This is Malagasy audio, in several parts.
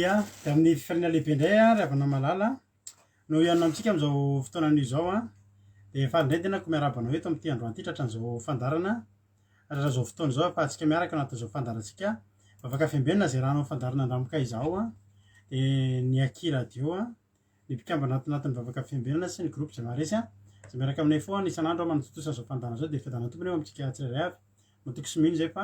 Ya dia amin'ny fifarina lehibe indray a ry havana malala no ianona amintsika amin'izao fotoanan'io zao a dia efa indray tenako miarahaba anao eto amin'ity androany ity tratran'izao fandarana tratran'izao fotoana izao ahafahantsika miaraka anatin'izao fandarantsika vavaka fiambenana izay rahanao fandarana andramika izao a dia ny Aki radio a ny mpikambana anatin'ny vavaka fiambenana sy ny groupe izay maharesy a izay miaraka aminay foana isan'andro manatotosa izao fandarana izao dia fahitana tompony eo amintsika tsirairay avy matoky sy mino izay fa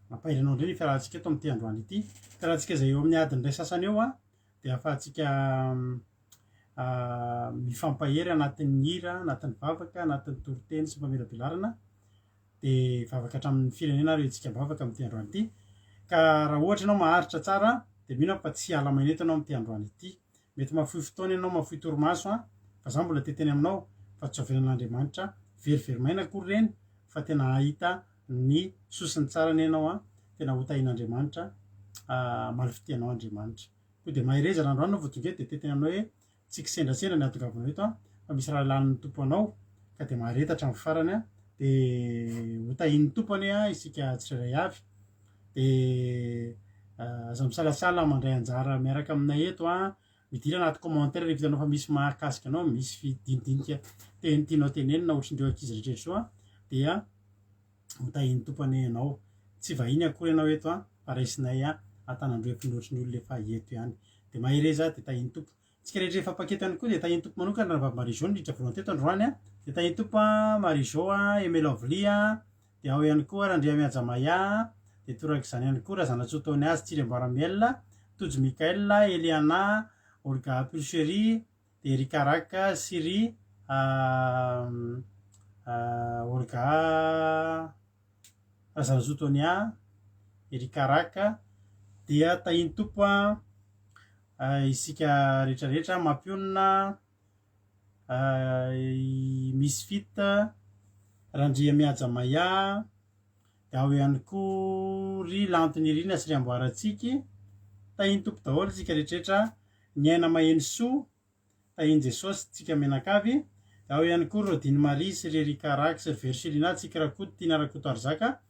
mampahiranao indray ny fiarahantsika eto amin'ity androany ity fiarahantsika izay eo amin'ny adiny iray sasany eo a dia ahafahantsika mifampahery anatin'ny hira anatin'ny vavaka anatin'ny toriteny sy mpamelabelarana dia vavaka hatramin'ny firenena ary antsika bavaka amin'ity androany ity ka raha ohatra ianao maharitra tsara dia mino fa tsy ala maineto ianao amin'ity androany ity mety mafohy fotoana ianao mafohy torimaso a fa za mbola teteny aminao fa tsy hovenan'Andriamanitra verivery maina akory ireny fa tena ahita ny sosiny tsara ny ianao a tena hotahin'Andriamanitra malifitianao Andriamanitra koa dia mahireza raha androany anao vao tonga eto dia teteny aminao hoe tsy kisendrasendra ny atongavanao eto a fa misy raha lanin'ny tompo anao ka dia maharetatra amin'ny farany a dia hotahin'ny tompony a isika tsirairay avy dia aza misalasala mandray anjara miaraka aminay eto a midira anaty commentaire rehefa hitanao fa misy mahakasika anao misy fidinidinika teny tianao tenenina ohatrindreo ankizy rehetrarehetra zao a dia hotahin'ny tompony ianao tsy vahiny akory ianao eto a fa raisinay a atanandroepy ny ohatriny olona efa eto ihany dia mahireza dia tahin'ny tompo tsika rehetra efa paketo ihany koa dia tahin'ny tompo manokana raha vavy Marie Jo nidritra voalohany teto androany a dia tahin'ny tompo a Marie Jo a Aimé Lovely a dia ao ihany koa Randria Miajamaya dia toraka izany ihany koa raha zanatsoa taony azy Tsiry Amboaramiel Tojo Mikael Eliana Olga Pulchery dia Erika Raka Siri Olga Razanazotonia Erika Raka dia tahin'ny tompo a isika rehetrarehetra mampionina Misfit Randria Miajamaya dia ao ihany koa ry Lantiny Irina sy ry Amboaratsiky tahin'ny tompo daholo isika rehetrarehetra ny Aina Maheno Soa tahin'i Jesosy tsika menakavy dia ao ihany koa Rodine Marie sy ry Erika Raka sy ry Verselina tsika Rakoto Tina Rakoto Arzaka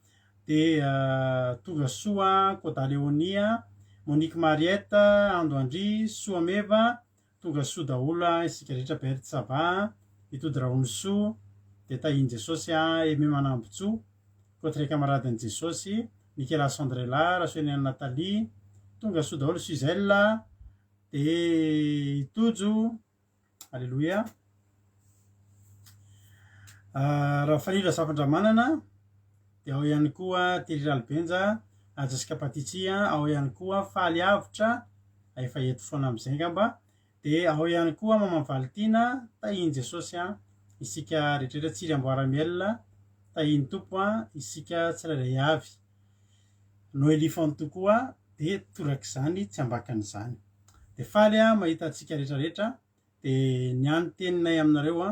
dia Tonga Soa Koda Leonia Monique Mariette Ando Andry Soa Meva Tonga Soa daholo isika rehetra Berthe Sava Itody Rahono Soa dia tahin'i Jesosy Aimé Manambotsoa Kotre Kamaradin'i Jesosy Nicolas Sandrela Rasoenian'i Nathalie Tonga Soa daholo Suzelle dia Itojo Alléluia raha fanila Zafandramanana dia ao ihany koa Thierry Albenja Jessica Patitsia ao ihany koa Faly Avitra efa eto foana amin'izay ngamba dia ao ihany koa Mama Valtina tahin'i Jesosy isika rehetrarehetra Tsiry Amboaramiel tahin'ny tompo isika tsirairay avy Noélie Fanto koa dia torak'izany tsy ambakan'izany dia faly mahita antsika rehetrarehetra dia ny anoteninay aminareo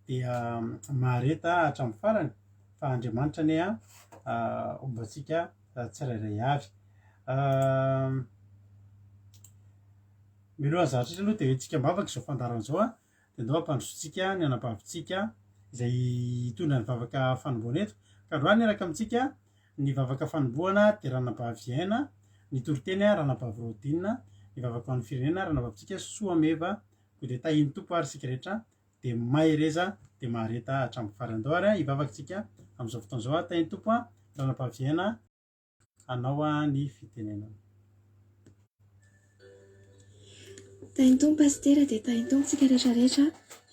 dia mahareta hatramin'ny farany fa Andriamanitra anie ombantsika tsirairay avy milohan'ny zavatra aloha dia tsika mbavaka izao fandarana izao dia andao ampandrosotsika ny anabavintsika izay hitondra ny vavaka fanomboana eto ka androany araka amintsika ny vavaka fanomboana dia Ranabavy Aina ny toriteny Ranabavy Rodine ny vavaka ho an'ny firenena Ranabavintsika Soa Meva koa dia tahin'ny tompo ary isika rehetra dia mahireza dia mahareta hatramin'ny farany andao ary hivavakantsika amin'izao fotoana izao tahin'ny tompo Ranabavy Aina hanao ny fitenenana tahin'ny tompo pastera dia tahin'ny tompo tsika rehetrarehetra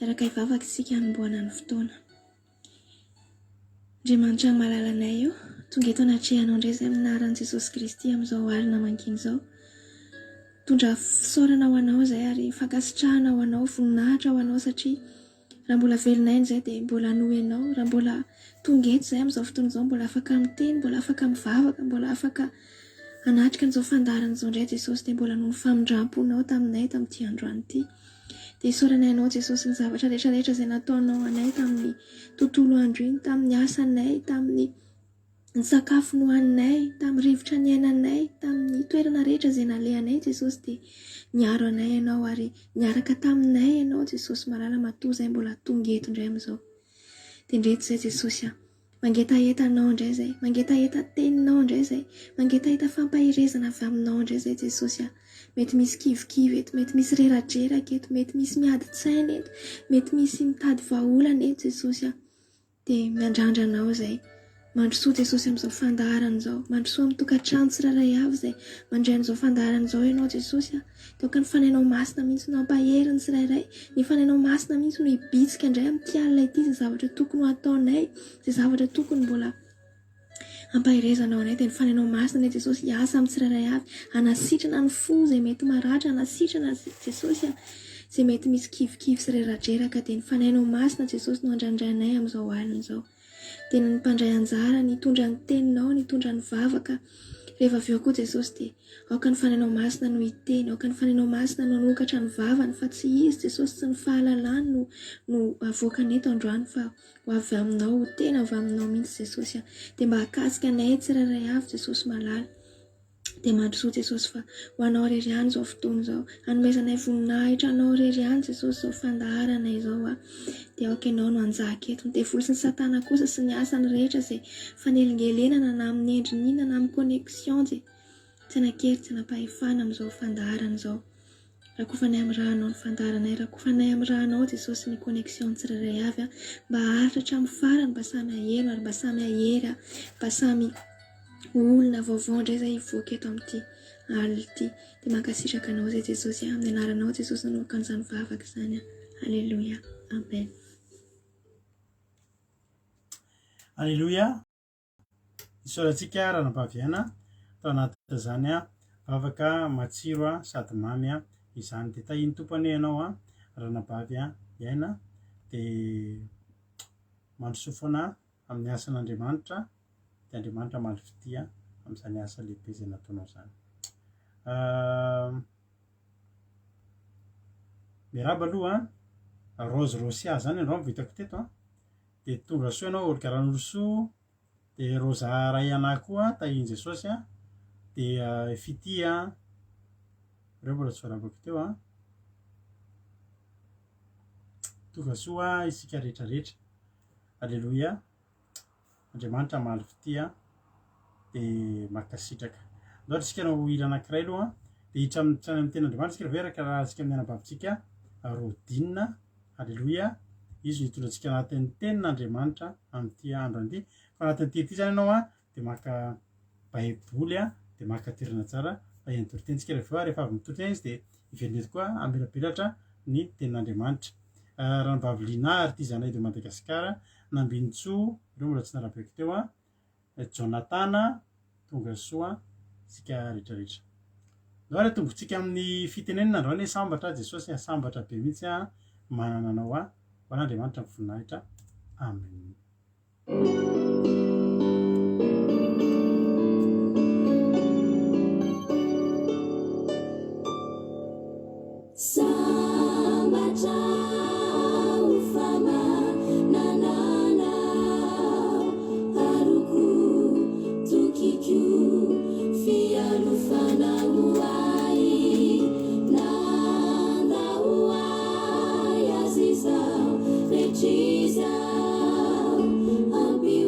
araka hivavaka isika hanomboana ny fotoana Andriamanitra malalanay io tonga eto anatrehanao indray izay aminaran'i Jesosy Kristy amin'izao alina mangina izao tondra fisaorana ho anao izay ary fankasitrahana ho anao voninahitra ho anao satria raha mbola velonay izay dia mbola hanoenao raha mbola tonga eto izay amin'izao fotoana izao mbola afaka miteny mbola afaka mivavaka mbola afaka hanatrika an'izao fandarana izao indray Jesosy dia mbola noho ny famindramponao taminay tamin'ity androany ity dia isaoranay anao Jesosy ny zavatra rehetrarehetra izay nataonao anay tamin'ny tontolo andro iny tamin'ny asanay tamin'ny ny sakafo nohaninay tamin'ny rivotra ny ainanay tamin'ny toerana rehetra izay nalehanay Jesosy dia niaro anay ianao ary niaraka taminay ianao Jesosy malala matoa izay mbola tonga eto indray amin'izao dia ndreto izay Jesosy mangetahetanao indray zay, mangetaeta teninao indray zay, mangetaeta fampahirezana avy aminao indray zay Jesosy a. Mety misy kivikivy eto, mety misy reradraraka eto, mety misy miadi-tsaina eto, mety misy mitady vahaolana eto Jesosy a. Dia miandrandranao zay, mandrosoa Jesosy amin'izao fandaharana izao, mandrosoa amin'ny tokantrano tsirairay avy zay mandray an'izao fandaharana izao ianao Jesosy a. Dia ka ny fanainao masina mihitsy no ampaheriny tsirairay, ny fanainao masina mihitsy no hibitsika indray amin'ity alina ity izay zavatra tokony ho ataonay, izay zavatra tokony mbola ampahirezanao anay. Dia ny fanainao masina Jesosy hiasa amin'ny tsirairay avy, hanasitrana ny fo izay mety maratra, hanasitrana Jesosy a izay mety misy kivikivy sy reradraraka. Dia ny fanainao masina Jesosy no andrandrainay amin'izao alina izao. Dia ny mpandray anjara nitondra ny teninao, nitondra ny vavaka. Rehefa avy eo koa Jesosy dia aoka ny fanainao masina no hiteny, aoka ny fanainao masina no hanokatra ny vavany, fa tsy izy Jesosy sy ny fahalalany no avoakany eto androany, fa ho avy aminao, ho tena avy aminao mihitsy Jesosy a. Dia mba hakasika anay tsirairay avy Jesosy malala. Dia mandrosoa Jesosy fa ho anao rery ihany izao fotoana izao, hanomezanay voninahitra anao rery ihany Jesosy izao fandaharana izao a. Dia aoka ianao no anjaka eto, ny devoly sy ny satana kosa sy ny asany rehetra izay fanelingelenana na amin'ny endrinina na amin'ny connexion dia tsy hanakery, tsy hanapahefana amin'izao fandaharana izao. Rakofanay amin'ny rahanao ny fandaharanay, rakofanay amin'ny rahanao Jesosy ny connexion tsirairay avy a, mba haharitra hatramin'ny farany, mba samy aheno ary mba samy ahery a, mba samy olona vaovao indray izay hivoaka eto amin'ity alina ity. Dia mankasitraka anao izay Jesosy a, amin'ny anaranao Jesosy nanomboka an'izany vavaka izany a. Alleluia, amen. Alleluia. Isaorantsika ranam-pahaviana tao anaty izany a vavaka matsiro a sady mamy a izany. Dia tahiny tompony ianao a ranam-bavy a iaina, dia mandrosoa foana amin'ny asan'Andriamanitra, dia Andriamanitra maly fitia amin'izany asa lehibe izay nataonao izany. Miaraba aloha Rose Rosia zany andreo mivitako teto a. Dia tonga soa ianao olo-garan'olo soa. Dia Rosa ray anahy koa tahiny Jesosy a. Dia Fity a ireo mbola tsy voarabako teo a. Tonga soa isika rehetrarehetra. Alleluia. Andriamanitra maly fitia dia mankasitraka. Andao isika nao hira anankiray aloha dia hiditra amin'ny tenin'Andriamanitra isika veraka raha isika amin'ny anabavitsika Rodinina. Alleluia. Izy hitondra antsika anatin'ny tenin'Andriamanitra amin'ity andro an'ity. Fa anatin'ity ity zany ianao a dia maka baiboly a dia maka toerana tsara mba hiantoritensika rehefa avy mitotry izy dia hivelomety koa ambelabelatra ny tenin'Andriamanitra. Ranobavy Linary ity zanay de Madagasikara, Nambinitsoa ireo mbola tsy narabeko teo a, Jonatana tonga soa sika rehetrarehetra. Ndao tongotsika amin'ny fitenenana androany sambatra Jesosy sambatra be mihitsy a manana anao a ho an'Andriamanitra ny voninahitra. Amen. Jesus, I'll be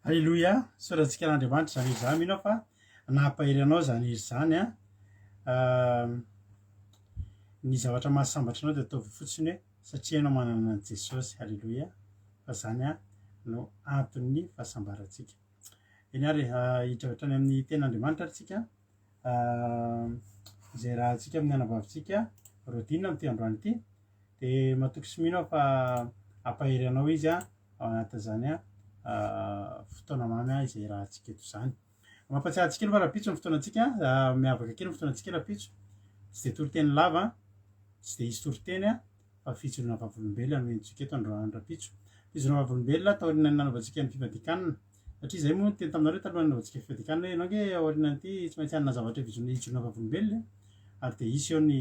Alleloia, soratsika n'Andriamanitra zany izy zany mino fa nahampahery anao zany izy zany ny zavatra mahasambatra anao dia ataovy fotsiny hoe satria ianao manana an' Jesosy. Alleloia, fa zany no anton'ny fahasambarantsika. Eny ary hidra hatrany amin'ny ten'Andriamanitra tsika izay raha antsika amin'ny anabavitsika rodina amin'ity androany ity dia matoky sy mino fa hampahery anao izy ao anatin'izany fotoana mamy izay raha antsika eto zany. Mampatsiahy antsika aloha rapitso ny fotoanantsika miavaka kely ny fotoanantsika rapitso, tsy dia toriteny lava, tsy dia isy toriteny fa fijoroana vavolombelona no entsika eto androany rapitso. Fijoroana vavolombelona taoriana ny nanaovantsika ny fivadikanana, satria zay moa no teny taminareo taloha nanaovantsika fivadikanana hoe ianao nge aorianan'ity tsy maintsy hanana zavatra hijoroana vavolombelona ary dia isy eo ny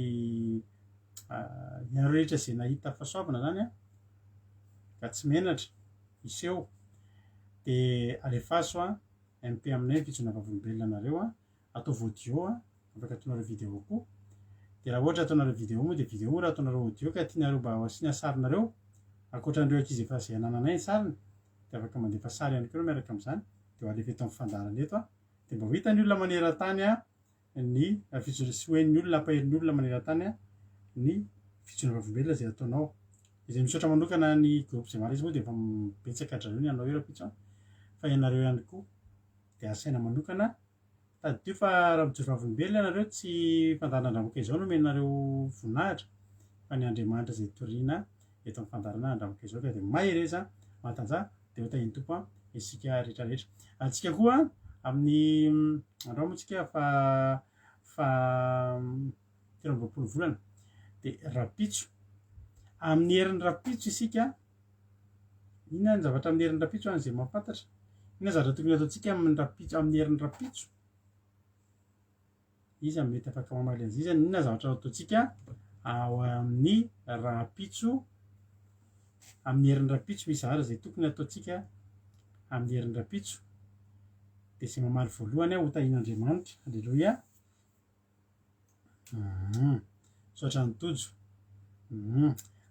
ianareo rehetra izay nahita fahasoavana zany ka tsy menatra isy eo dia alefaso MP aminay fijoroana vavolombelona nareo ataovy audio afaka ataonareo vidéo koa. Dia raha ohatra ataonareo vidéo moa dia vidéo, raha ataonareo audio ka tianareo mba ho asiana sarinareo ankoatran'ireo ankizy efa izay hanananay ny sariny dia afaka mandefa sary ihany koa miaraka amin'izany dia ho alefa eto amin'ny fandarana eto dia mba ho hitan'ny olona maneran-tany ny sy hoen'ny olona hampaherin'ny olona maneran-tany ny fijoroana vavolombelona izay ataonao. Izay misaotra manokana ny groupe izay maro izy moa dia efa betsaka hatramin'ny anao io rapitso fa ianareo ihany koa dia asaina manokana taddio fa raha mijoro vavolombelona ianareo tsy fandarana andramoka izao no omenareo voninahitra fa ny Andriamanitra izay toriana eto amin'ny fandarana andramoka izao ka dia mahereza mahatanjaka dia ho tahin'ny tompo isika rehetrarehetra. Antsika koa amin'ny andro moa tsika fa 20 volana dia rapitso amin'ny herin'ny rapitso isika. Inona ny zavatra amin'ny herin'ny rapitso izay mampafantatra? Inona zavatra tokony ataontsika amin'ny rapitso, amin'ny herin'ny rapitso? Izy mety afaka mamaly azy izy. Inona zavatra ataontsika ao amin'ny rapitso, amin'ny herin'ny rapitso? Misy zavatra izay tokony ataontsika amin'ny herin'ny rapitso dia izay mamaly voalohany ho tahian'Andriamanitra. Alleloia. Misaotra ny tojo.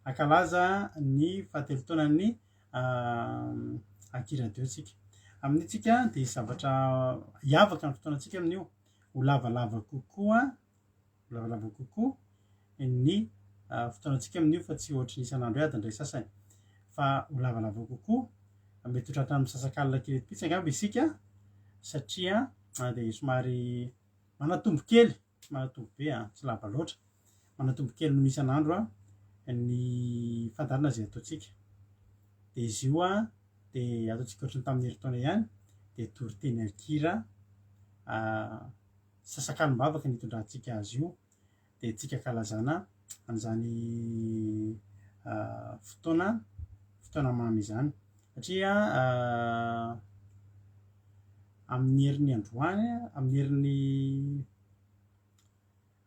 Ankalaza ny fahatelo taonan'ny ankiradeontsika. Amin'itsika dia zavatra hiavaka ny fotoanantsika amin'io ho lavalava kokoa, ho lavalava kokoa ny fotoanantsika amin'io fa tsy ohatry ny isan'andro ady indray sasany fa ho lavalava kokoa. Mety ho tratra amin'ny sasakalina kely pitsy angamba isika satria dia somary manatombo kely, manatombo be tsy lava loatra, manatombo kely no isan'andro ny fandarana izay ataontsika. Dia izy io dia ataontsika ohatry ny tamin'ny herintaona ihany dia toriteny akira sasakalim-bavaka ny hitondrantsika azy io dia tsika kalazana an'izany fotoana mamy izany satria amin'ny herin'ny androany, amin'ny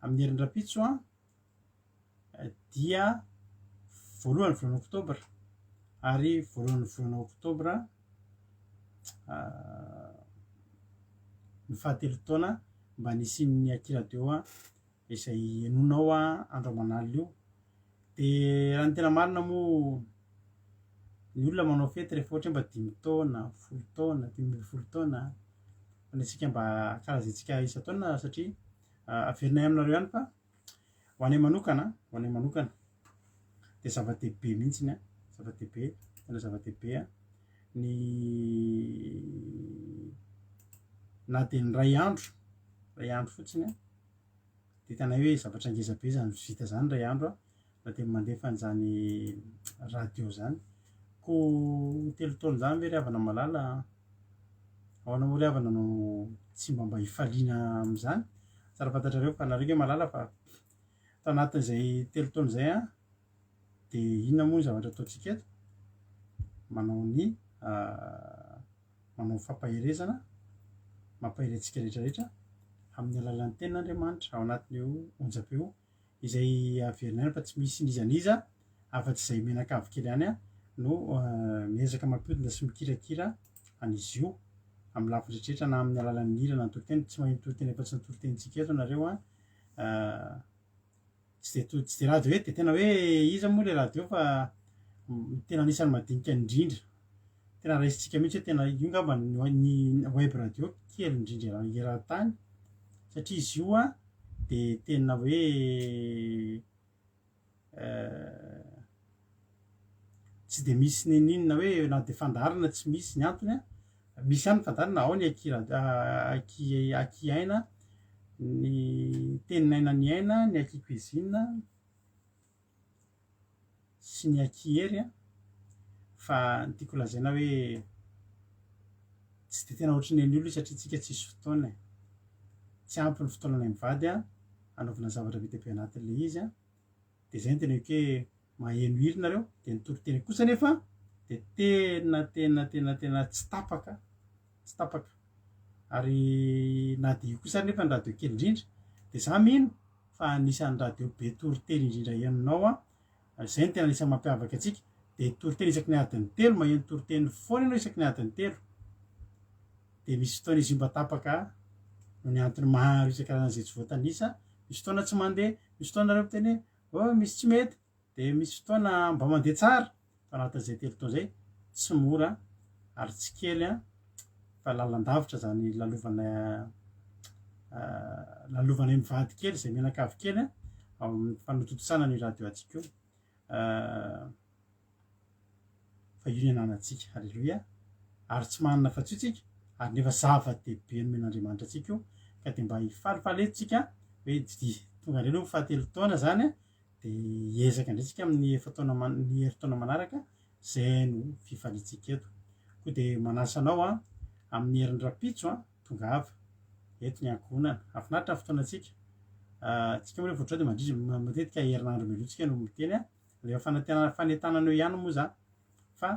herin'ny rapitso dia voalohany volana oktobra ary voalohany volana oktobra ny fahatelo taona mba nisian'ny ankiradeo izay enonao andro aman'alina io. Dia raha ny tena marina moa ny olona manao fety rehefa ohatra mba 5 taona, 10 taona, 10 taona fa ny antsika mba kalazaintsika isan-taona satria averinay aminareo ihany fa ho anay manokana dia zava-dehibe mihitsiny zava-dehibe, tena zava-dehibe ny na dia ny ray andro fotsiny dia tena hoe zavatra ngezabe zany vita zany ray andro na dia mandefa an'izany radio zany. Koa 3 taona zany ve ry havana malala ahoana moa ry havana no tsy mba hifaliana amin'izany? Tsara fantatrareo fa nareo nge malala fa tanatin'izay 3 taona izay dia inona moa ny zavatra ataontsika eto? Manao fampaherezana, mampahery-antsika rehetrarehetra amin'ny alalan'ny tenin'Andriamanitra ao anatin'io onjam-peo izay averinay fa tsy misy nizaniza afa-tsy izay menakavy kely ihany no miezaka mampiodina sy mikirakira an'izy io amin'ny lafiny rehetrarehetra na amin'ny alalan'ny hira na ny toriteny. Tsy maheno toriteny afa-tsy ny toritentsika eto nareo tsy dia radio dia tena hoe iza moa ilay radio fa tena anisan'ny madinika indrindra tena raisitsika mihitsy hoe tena io ngamba ny web radio kely indrindra eran-tany satria izy io a de tena hoe tsy de misy ninina hoe na de fandarina tsy misy ny antony a misy ihany fandarina ao ny aki aina ny teninaina ny aina ny aki cuisine sy ny aki hery a fa ny tiako lazaina hoe tsy de tena ohatry ny olo satria tsika tsisy fotoana tsy ampy ny fotoananay mivady a anaovana zavatra vita be anatin'le izy a de zay ny tena hoe maheno hiri nareo de nitoroteny kosa nefa de tena tsy tapaka ary na de io kosa nefa ny radio kely indrindra de za mino fa anisan'ny radio be toroteny indrindra henonao a zay ny tena anisany mampiavaka atsika de toroteny isaky ny adiny 3 maheno toroteny foana ianao isaky ny adiny 3 de misy fotoana izy mba tapaka no ny antony maro isan-karazany tsy voatanisa misy fotoana tsy mandeha misy fotoana reo miteny hoe misy tsy mety de misy fotoana mba mandeha tsara fa anatin'izay 3 taona zay tsy mora ary tsy kely a fa lalandavitra zany lalovanay mivady kely zay menakavy kely a amin'ny fanototosana ny radio atsika io fa io ny ananatsika halleloia ary tsy manana fa tsy tsika ary nefa zava-dehibe nomen'Andriamanitra atsika io ka de mba hifalifaly etsika hoe tonga indray aloha fahatelo taona zany a de hiezaka indraitsika amin'ny ny herintaona manaraka zay no fifalitsika eto koa de manasa anao a amin'ny herin'ny rapitso a tonga ava eto ny ankohonana afinaritra ny fotoanatsika tsika moa rehefa ohatray de mandrindra matetika herinandro melotsika no miteny a le fanentanana eo ihany moa za fa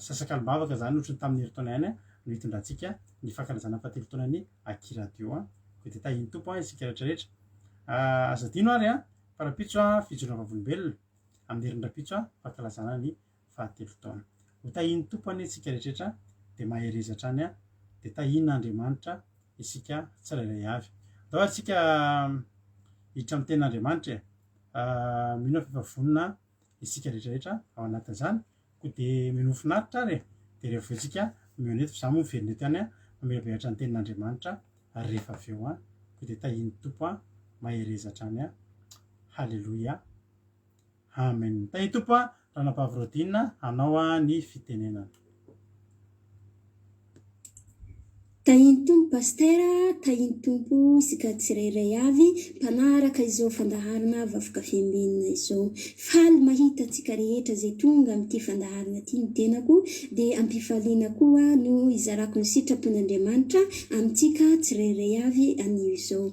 sasakalo-bavaka zany ohatrany tamin'ny herintaona ihany a no hitondratsika ny fankalazana fahatelo taona ny aki radio a ko de tahiny tompo a isika rehetrarehetra azadino ary a fa rapitso a fijoroana vavolombelona amin'ny herin'ny rapitso a fankalazana ny fahatelo taona ho tahiny tompo any isika rehetrarehetra de maherezatra any a de tahin'Andriamanitra isika tsirairay avy dao ary tsika hiditra amin'ny tenin'Andriamanitra mino fifavonina isika rehetrarehetra ao anatin'izany ko de minofinaritra ary de rehefa atsika mioneto za moa miverineto ihany a mamirabehatra ny tenin'Andriamanitra rehefa avy eo a ko de tahiny tompo a maherezatra any a halleloia amen tahiny tompo a ranapavrodina anao a ny fitenenana tahiny tompo pastera tahiny tompo isika tsirairay avy mpanaraka izao fandaharana vafoka fiambinina izao faly mahita antsika rehetra zay tonga amin'ity fandaharana ty ny tenako de ampifaliana koa no izarako ny sitrapon'Andriamanitra amintsika tsirairay avy anio izao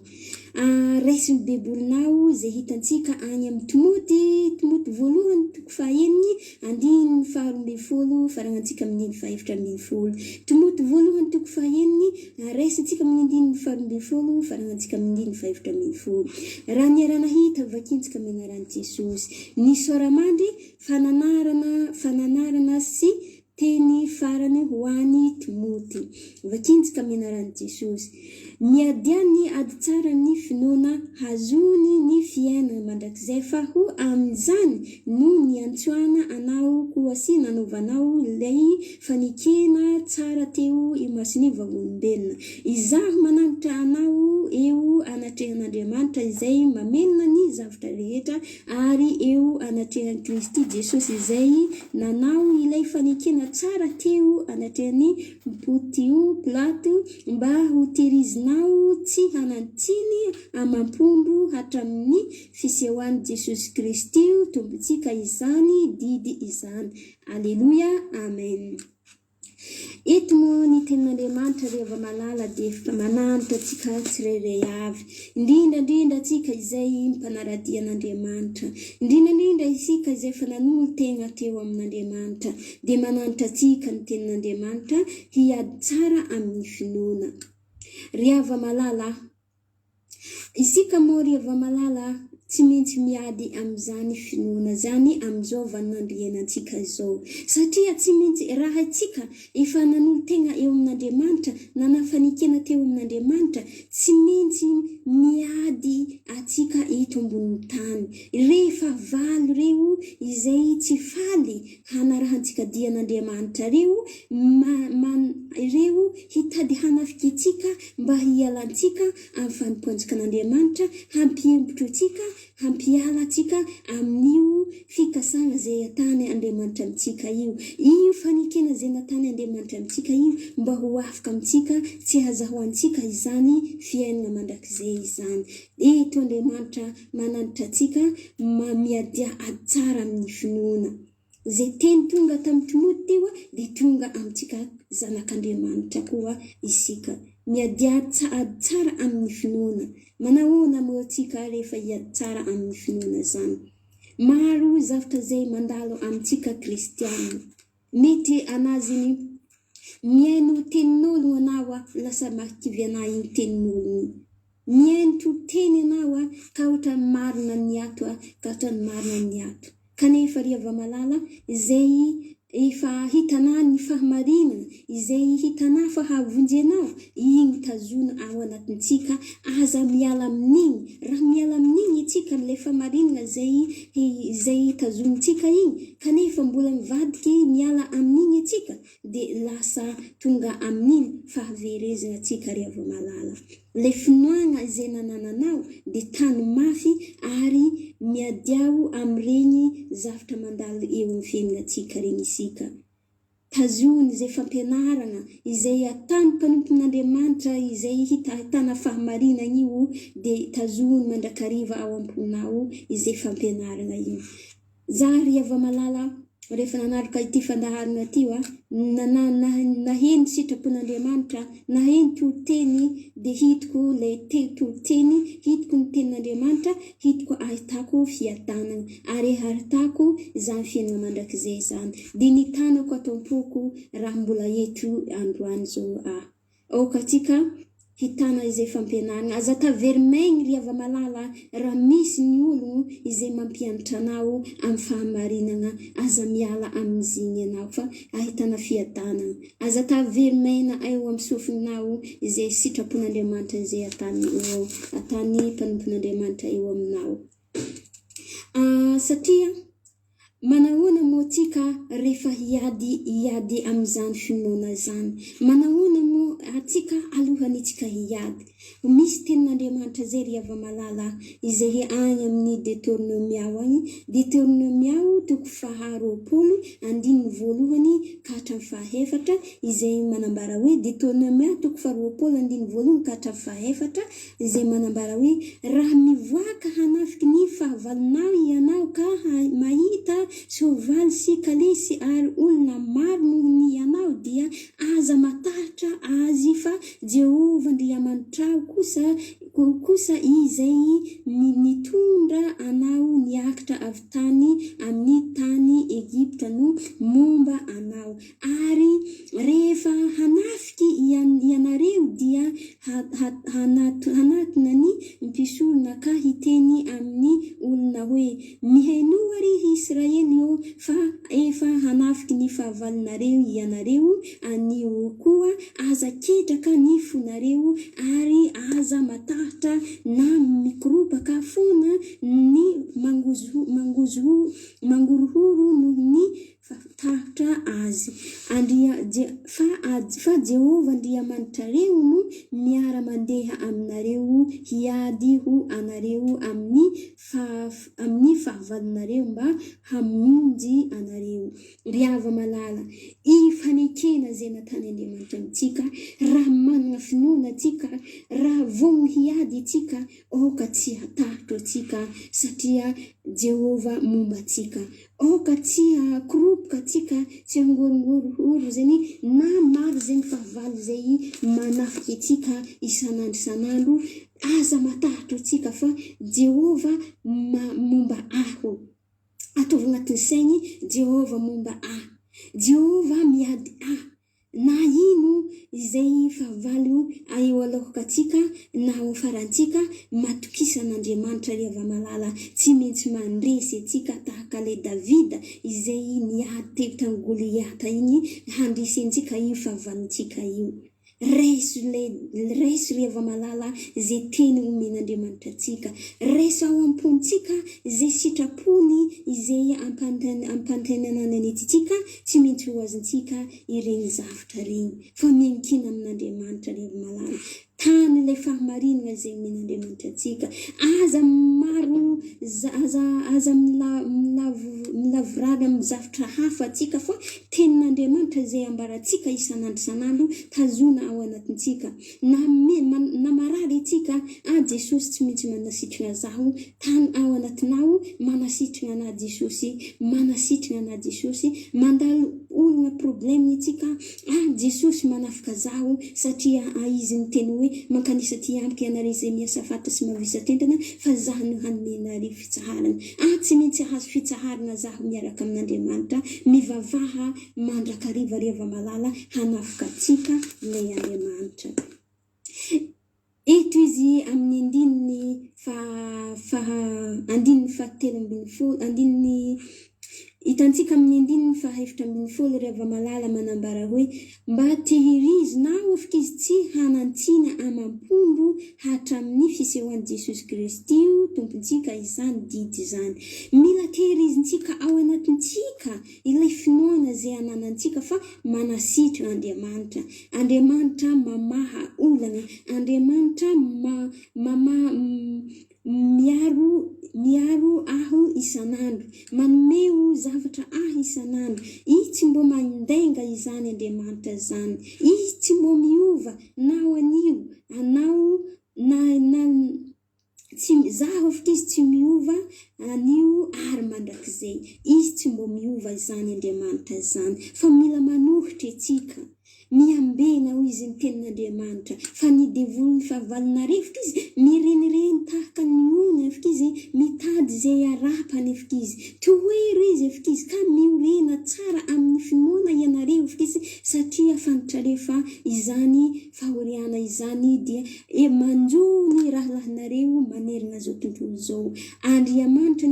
raisiny bebolinao zay hitantsika any amin'ny Timoty voalohany toko fahaeniny andininy faharoambin'ny folo faranantsika amin'ny fahaefatra ambin'ny folo Timoty voalohany toko fahaeniny raisintsika amin'ny andininy faharoambin'ny folo faranantsika amin'ny andininy fahaefatra ambin'ny folo raha ny arana hita vakintsika amin'ny anaran'i Jesosy ny soramandry fananarana sy teny farany ho any Timoty vakintsika amin'ny anaran'i Jesosy miadiany ady tsara ny finoana hazony ny fiainana mandrakizay fa ho amin'izany no ny antsoana anao koa sy nanovanao lay fanikena tsara teo imasony vavolombelona izaho mananitra anao eo anatrehan'Andriamanitra izay mamenona ny zavatra rehetra ary eo anatrehan'i Kristy Jesosy izay nanao ilay fanikena tsara teo anatrehany Pontio Pilato mba ho tehirizonao tsy hanantsiny amampondro hatramin'ny fisehoan'i Jesosy Kristy tombontsika izany didy izany alleluia amen eto moa ny tenin'Andriamanitra reheva malala de mananitra atsika tsirairay avy indrindra atsika izay mpanaradia an'Andriamanitra indrindra isika izay fa nanolo tegna teo amin'Andriamanitra de mananitra atsika ny tenin'Andriamanitra hiady tsara amin'ny finoana riava malala isika moa riava malala tsy maintsy miady amin'izany finoana zany amin'izao vaninandro iainantsika zao satria tsy maintsy raha itsika efa nanolo-tegna eo amin'Andriamanitra nanafanikena teo amin'Andriamanitra tsy maintsy miady atsika eto ambonin'ny tany rehefa valo reo izay tsy faly hanarahantsika dian'Andriamanitra reo reo hitady hanafika itsika mba hialantsika amin'ny fanompoantsika n'Andriamanitra hampiembotro tsika hampiala atsika amin'io fikasana zay atany Andriamanitra amintsika io fanikena zay natany Andriamanitra amintsika io mba ho afaka amintsika tsy hazahoantsika izany fiainana mandrakizay izany eto Andriamanitra mananitra atsika miadia ady tsara amin'ny finoana zay teny tonga tamin'ny Timoty teo dia tonga amintsika zanak'Andriamanitra koa isika miadia ady tsara amin'ny finoana manahoana moa atsika rehefa hiady tsara amin'ny finoana zany maro zavatra zay mandalo amintsika kristiana mety anazy miaino tenin'olo anao lasa makivy anahy iny tenin'olo miaino teny anao ka ohatra marina ny ato ka ohatra marina ny ato kanefa riava malala zay efa hitanao ny fahamarinana izay hitanao fa havonjenao igny tazona ao anatintsika aza miala amin'igny raha miala amin'igny itsika le fahamarinana zay tazonitsika igny kanefa mbola mivadiky miala amin'igny itsika dia lasa tonga amin'igny fahaverezana atsika riava malala le finoana izay nanananao dia tany mafy ary miadiao amin'ireny zavatra mandalo eo amin'ny fiainantsika regny isika tazony zay fampianarana izay atany mpanompon'Andriamanitra izay hitana fahamarinana io dia tazony mandrakariva ao am-ponao izay fampianarana io zary ava malala rehefa nanaraka ity fandaharana ity naheno sitrapon'Andriamanitra naheno toro-teny dia hitako le toro-teny hitako ny tenin'Andriamanitra hitako ahitako fiadanana ary haritako izany fiainana mandrakizay zany dia nitanako ato-poko raha mbola eto androany zao aokatsika hitana izay fampianarana aza taverimaigny riava malala raha misy ny olo izay mampianatra anao amin'ny fahamarinana aza miala amin'iziny anao fa ahitana fiadanana aza taverimaina eo amin'ny sofinao izay sitrapon'Andriamanitra izay atany mpanompon'Andriamanitra eo aminao satria manahoana moa atsika rehefa hiady amin'izany finoana zany manahoana moa atsika alohany itsika hiady misy tenin'Andriamanitra zay riava malala izay any amin'ny Deutéronomiao agny Deutéronomiao 2:20 ka hatramin'ny 4 izay manambara hoe Deutéronomiao 2:20 ka hatramin'ny 4 izay manambara hoe raha mivoaka hanafiky ny fahavalonao ianao ka mahita sovaly sy kalesy ary olona maro noho ny ianao dia aza matahatra azy fa Jehova Andriamanitra kosa izay nitondra anao niakatra avy tany amin'ny tany Egypta no momba anao ary rehefa hanafiky ianareo dia hanatona ny mpisorona ka hiteny amin'ny olona hoe mihaino ary Israely fa efa hanafiky ny fahavalonareo ianareo anio koa aza ketraka ny fonareo ary aza matahatra na mikoropaka fona ny mangorohoro noho ny tahatra azy fa Jehova Andriamanitra reo no miara mandeha aminareo hiady ho anareo amin'ny fahavalonareo mba hamonjy anareo riava malala ifanekena zay natany Andriamanitra amintsika raha manana finoana atsika raha vogno hiady atsika oka tsy hatahatra atsika satria Jehova momba atsika oka tsy hakoropoka atsika tsy hangorongorohoro zany na maro zany fahavalo zay manafiky atsika isanandro aza matahatra atsika fa Jehova momba aho ataovy agnatin'ny saigny Jehova momba Jehova miady na ino izay fahavalo eo alohantsika na ho farantsika matokisan'Andriamanitra ry Havamalala tsy maintsy mandresy atsika tahaka ilay Davida izay niady teo tamin'ny Goliata iny handresentsika io fahavalontsika io. Reso ry Havamalala zay teny omen'Andriamanitra atsika, reso ao am-pontsika zay sitrapony izay ampantenenana anetsika tsy maintsy ho azontsika ireny zavatra reny fa miankina amin'Andriamanitra ry Havamalala. Tany ilay fahamarinana izay omen'Andriamanitra atsika, aza maro aza milavorary amin'ny zavatra hafa atsika fa tenin'Andriamanitra izay ambaratsika isan'andro tazona ao anatintsika. Na marary atsika, Jesosy tsy maintsy manasitrana zaho, tany ao anatinao manasitrana ana Jesosy, manasitrana ana Jesosy, mandalo olona problème atsika, Jesosy manafika zaho satria izy ny teny hoe mankanisa ty amiko ianareo izay miasa fatra sy mavisa tentana fa zaho no hanomenareo fitsaharana. Tsy maintsy hahazo fitsaharana zaho miaraka amin'Andriamanitra, mivavaha mandrakariva ry Havamalala hanafika atsika ilay Andriamanitra. Eto izy amin'ny andininy hitantsika amin'ny andininy fahaefatra ambin'ny folo ry Havamalala manambara hoe mba tehirizinao afaka izy tsy hanantsina amam-pondro hatramin'ny fisehoan'i Jesosy Kristy tompontsika izany didy izany. Mila tehirizintsika ao anatintsika ilay finoana izay ananantsika fa manasitra Andriamanitra. Andriamanitra mamaha olana, Andriamanitra miaro aho isan'andro, manomeo zavatra isan'andro. Izy tsy mbo mandenga izany Andriamanitra zany, izy tsy mbo miova nao anio anao zaho afaka izy tsy miova anio ary mandrakizay, izy tsy mbo miova izany Andriamanitra zany fa mila manohitra atsika miambena ho izy ny tenin'Andriamanitra fa ny devolony fahavalona rehefa izy mirenireny tahaka ny ona efika izy mitady izay arapany efika izy toero izy efika izy ka miorena tsara amin'ny finoana ianareo efika izy satria fantatra rehefa izany fahoriana izany dia manjony rahalahinareo manerina zao tontolo zao. Andriamanitra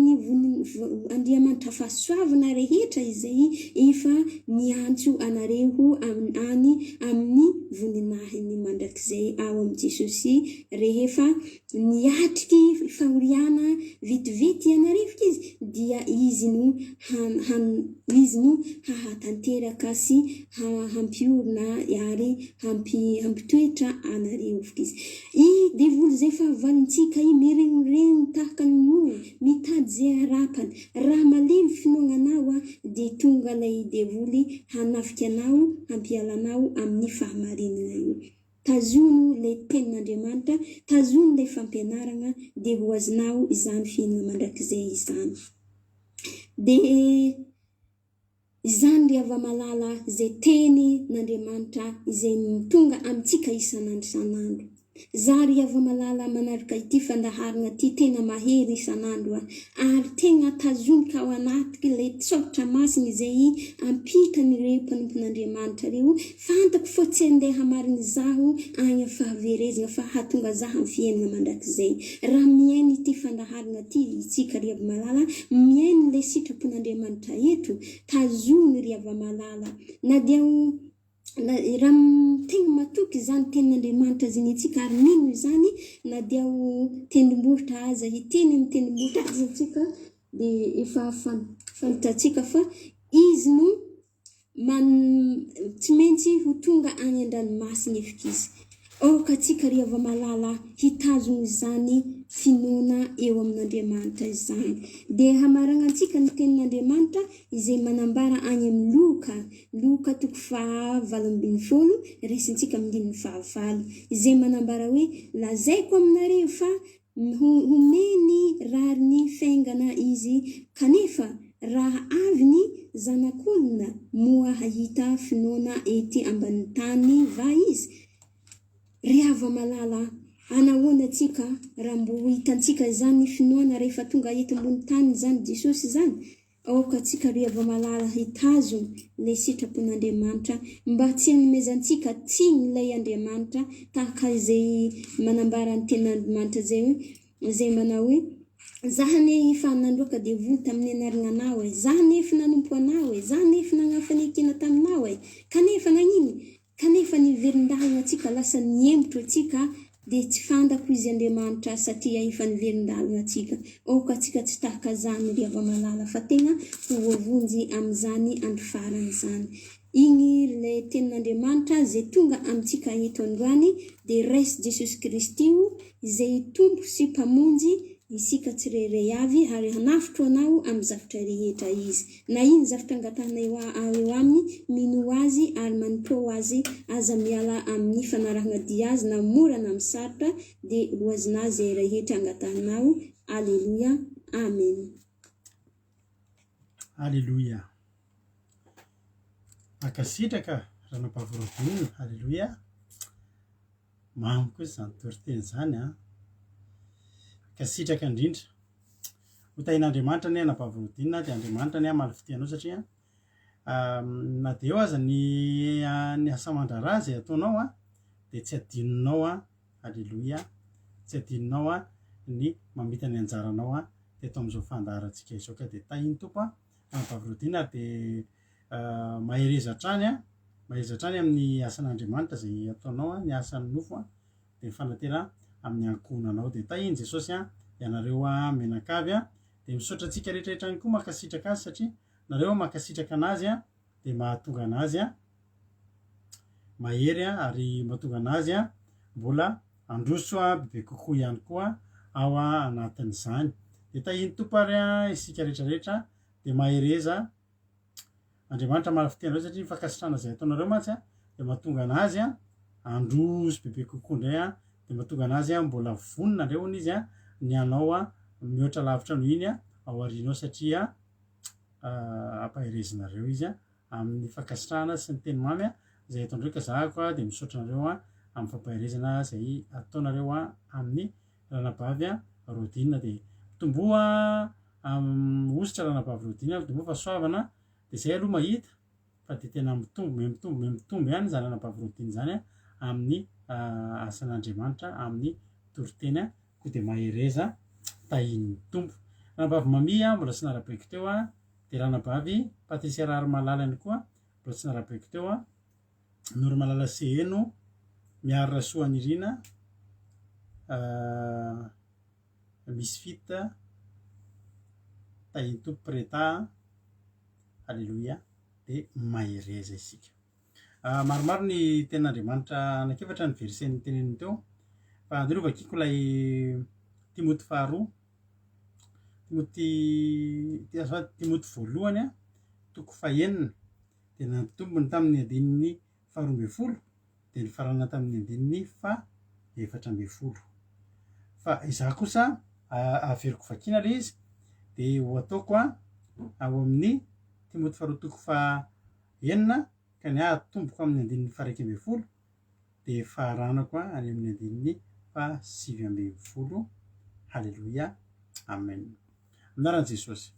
fahasoavana rehetra izay efa niantso anareo amin'ny voninahiny mandrakizay ao amin'ny Jesosy rehefa niatriky fahoriana vitivity ianareo izy dia izy no hahatanteraka sy hampiorina ary hampitoetra anareo izy. I devoly izay fahavalontsika mirenireny tahaka ny olona mitady izay arapany, raha malemy finoananao dia tonga ilay devoly hanafika anao, hampialanao amin'ny fahamarinana io. Tazono ilay tenin'Andriamanitra, tazono ilay fampianarana dia ho azonao izany fiainana mandrakizay izany. Dia izany ry Havamalala izay tenin'Andriamanitra izay tonga amintsika isan'andro. Zary Havamalala manaraka ity fandaharana ity tena mahery isan'andro ary tena tazonika ao anatika ilay tsotra masina izay ampitan'ireo mpanompon'Andriamanitra reo. Fantako fa tsy andeha hamarina zaho any fahaverezana fa hahatonga zaho amin'ny fiainana mandrakizay. Raha miaina ity fandaharana ity isika ry Havamalala, miaina ilay sitrapon'Andriamanitra eto, tazono ry Havamalala. Na dia raha tegna matoky izany tenin'Andriamanitra zany atsika ary mino izany na dia ho tendrombohitra aza hiteny amin'ny tendrombohitra aza atsika dia efa fantatsika fa izy no tsy maintsy ho tonga any an-dranomasina efika izy. Ka atsika ry Havamalala hitazona izany finoana eo amin'Andriamanitra izany. Dia hamarana antsika ny tenin'Andriamanitra izay manambara any amin'ny Loka 7:20 resintsika amin'ny 9:1 izay manambara hoe lazaiko aminareo fa homeny rariny faingana izy kanefa raha avy ny zanak'olona moa hahita finoana ety ambanin'ny tany va izy. Ry Havamalala, anahoana atsika raha mbo hitantsika izany finoana rehefa tonga eto ambony tany izany Jesosy izany? aoka antsika riava malala hitazona ilay sitrapon'Andriamanitra mba tsy hanomezantsika tiny ilay Andriamanitra tahaka izay manambara ny ten'Andriamanitra zay manao hoe zaho nefa nandroaka devoly tamin'ny anarananao zaho nefa nanompo anao zaho nefa nagnafanekena taminao kanefa nagnino kanefa niverin-dalana antsika lasa niembotro antsika dia tsy fantako izy Andriamanitra satria efa niverin-dalana antsika. Aoka antsika tsy tahaka zany riava malala fa tegna ho voavonjy amin'izany andro farany izany. Igny ilay tenin'Andriamanitra izay tonga amintsika eto androany dia resy Jesosy Kristy izay tompo sy mpamonjy isika tsirairay avy ary hanafitro anao amin'ny zavatra rehetra izy. Na iny zavatra angatanay eo aminy mino azy ary manipô azy aza miala amin'ny fanarahana dia azy na mora na misarotra dia loazinazy izay rehetra angatanao. Alleluia. Amen. Alleluia. Akasitraka ranam-pahavorodonina. Alleluia. Mamy koa izany toriteny izany kasitraka indrindra ho tain'Andriamanitra ny anam-pahavorodinina dia Andriamanitra ny amaly fitianao satria na dia eo aza ny asa mandraraha izay ataonao dia tsy adininao alleluia tsy adininao ny mamita ny anjaranao dia atao amin'izao fandaharantsika izao ka dia tahiny tompo anam-pahavorodinina dia mahereza hatrany amin'ny asan'Andriamanitra izay ataonao ny asan'ny nofo dia fanatera amin'ny ankonanao dia tahiny Jesosy ianareo menakavy dia misaotra antsika rehetrarehetra any koa makasitraka azy satria nareo makasitraka anazy dia mahatonga anazy mahery ary mahatonga anazy mbola androso bebe kokoa ihany koa ao anatin'izany dia tahiny tompo ary isika rehetrarehetra dia mahereza Andriamanitra malafitianareo satria ny fankasitrahana izay ataonareo mantsy dia mahatonga anazy androso bebe kokoa indray dia mahatonga anazy mbola vonona reony izy ny anao mihoatra lavitra noho iny ao arinao satria ampaherezinareo izy amin'ny fankasitrahana sy ny teny mamy izay ataonareo ka zahako dia misaotra nareo amin'ny fampaherezana izay ataonareo amin'ny ranabavy rodinina dia mitomboa ositra ranabavy rodinina mitomboa fahasoavana dia izay aloha mahita fa dia tena mitombo ihany zany ranabavy rodinina zany amin'ny asan'Andriamanitra amin'ny toriteny koa dia mahereza tahin'ny tompo. Ranabavy mamia mbola tsy narabeky teo dia ranabavy Patricia Rary koa mbola tsy narabeky teo Noro Malala Seheno miary Rasoa Nirina misy fita tahin'ny tompo Preta. Alleluia dia mahereza isika. Maromaro ny ten'Andriamanitra anakefatra ny verisen'ny teneniny teo fa andirovakiko ilay Timoty faharoa Timoty voalohany toko fahaenina dia nantombony tamin'ny andininy 12 dia ny farana tamin'ny andininy 14 fa izaho kosa averiko vakina ilay izy dia ho ataoko ao amin'ny Timoty faharoa toko fahaenina ka ny atomboko amin'ny andininy 1 dia faharanako any amin'ny andininy 7. Halleluia. Amen. Anaran'i Jesosy.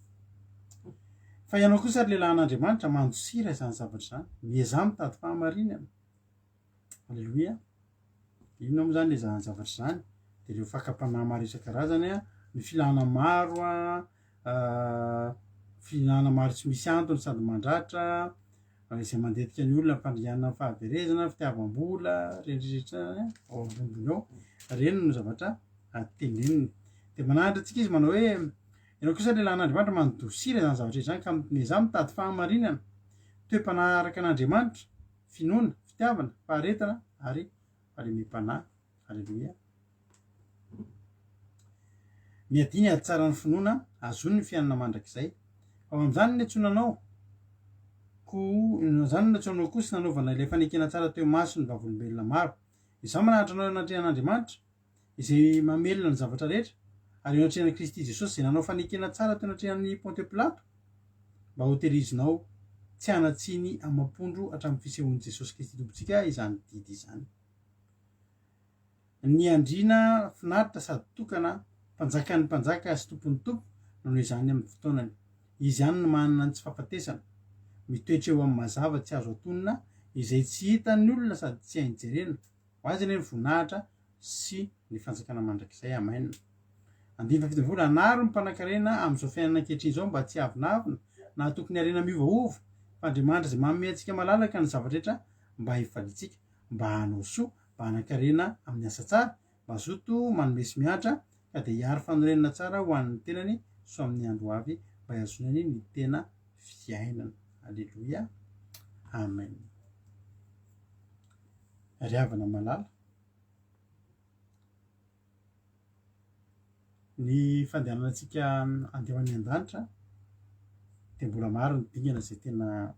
Fa ianao kosa ry lehilahin'Andriamanitra mandosira izany zavatra izany. Miezah mitady fahamarinana. Halleluia. Inona moa izany ilay zavatra izany dia ireo fakapanahy maro isan-karazany ny filahana maro filahana maro tsy misy antony sady mandratra izay mandetika ny olona fandriana fahaverezana fitiavam-bola rehetrarehetra ao ambondiny ao reny no zavatra teneniny dia manahitra antsika izy manao hoe ianao kosa lehilahin'Andriamanitra mandosira izany zavatra izany ka miezah mitady fahamarinana toe-panaraka an'Andriamanitra finoana fitiavana faharetana ary fahalemem-panahy. Halleluia. Miadiny ady tsara ny finoana azony ny fiainana mandrakizay ao amin'izany ny atsonanao zany no atsoanao koa sy nanaovana ilay fanekena tsara teo maso ny vavolombelona maro. Izao manahitra anao anatrehan'Andriamanitra izay mamelona ny zavatra rehetra ary anatrehan'i Kristy Jesosy izay nanao fanekena tsara teo anatrehan'ny Ponte Pilato mba ho terizinao tsy hanatsiny amam-pondro hatramin'ny fisehoan'i Jesosy Kristy tompontsika izany didy izany. Ny andriana finaritra sady tokana mpanjakan'ny mpanjaka sy tompon'ny tompo noho izany amin'ny fotoanany. izy ihany no manana ny tsy fahafatesana mitoetra eo amin'ny mazava tsy azo atonona izay tsy hitany olona sady tsy hainjerena ho azy ny voninahitra sy ny fanjakana mandrakizay amainina. 17 anaro ny mpanan-karena amin'izao fiainana ankehitriny izao mba tsy avinavina na tokony harena miovaova fa Andriamanitra izay manome antsika malalaka ny zavatra mba hifalitsika mba hanao soa mba hanan-karena amin'ny asa tsara mba zoto manomesy miatra ka dia hiaro fanorenana tsara ho an'ny tenany so amin'ny andro avy mba hiazonany ny tena fiainana. Alleloia, amen. Ry havana malala, ny fandehanantsika andeha any an-danitra dia mbola maro ny dingana izay tena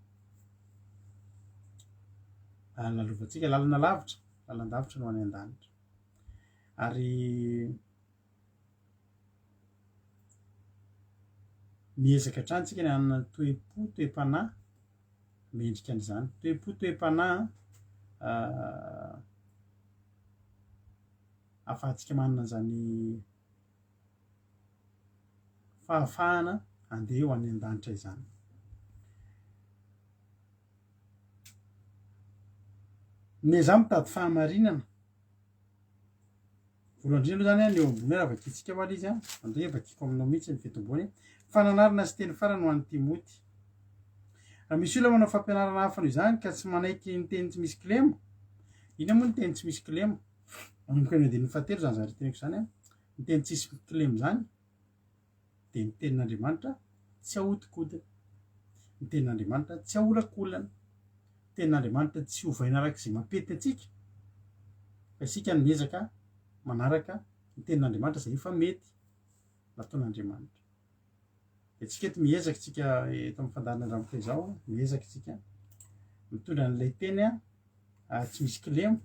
lalovantsika, lalana lavitra, lalan-davitra no any an-danitra ary miezaka hatrany tsika ny hanana toe-po toe-panahy mendrika an'izany toe-po toe-panahy ahafahantsika manana an'izany fahafahana andeha ho any an-danitra izany. Ny za mitady fahamarinana voalohany indrindra aloha zany ny eo ambony raha vakitsika ho aly izy andray vakiko aminao mihitsy ny fetombony fananarana sy teny farany ho an'ny Timoty. Raha misy olona manao fampianarana hafa noho izany ka tsy manaiky ny teny tsy misy kilemo, ina moa ny teny tsy misy kilemo? Manomboka ny andininy fahatelo zany zary teniko zany ny teny tsisy kilemo zany dia ny tenin'Andriamanitra tsy ahodikodina, ny tenin'Andriamanitra tsy aholakolana, ny tenin'Andriamanitra tsy hovaina arak'izay mampety atsika fa isika no miezaka manaraka ny tenin'Andriamanitra izay efa mety nataon'Andriamanitra. Antsika eto miezaka tsika eto amin'ny fandaharana andramboka izao miezaka tsika mitondra an'ilay teny tsy misy kilemo,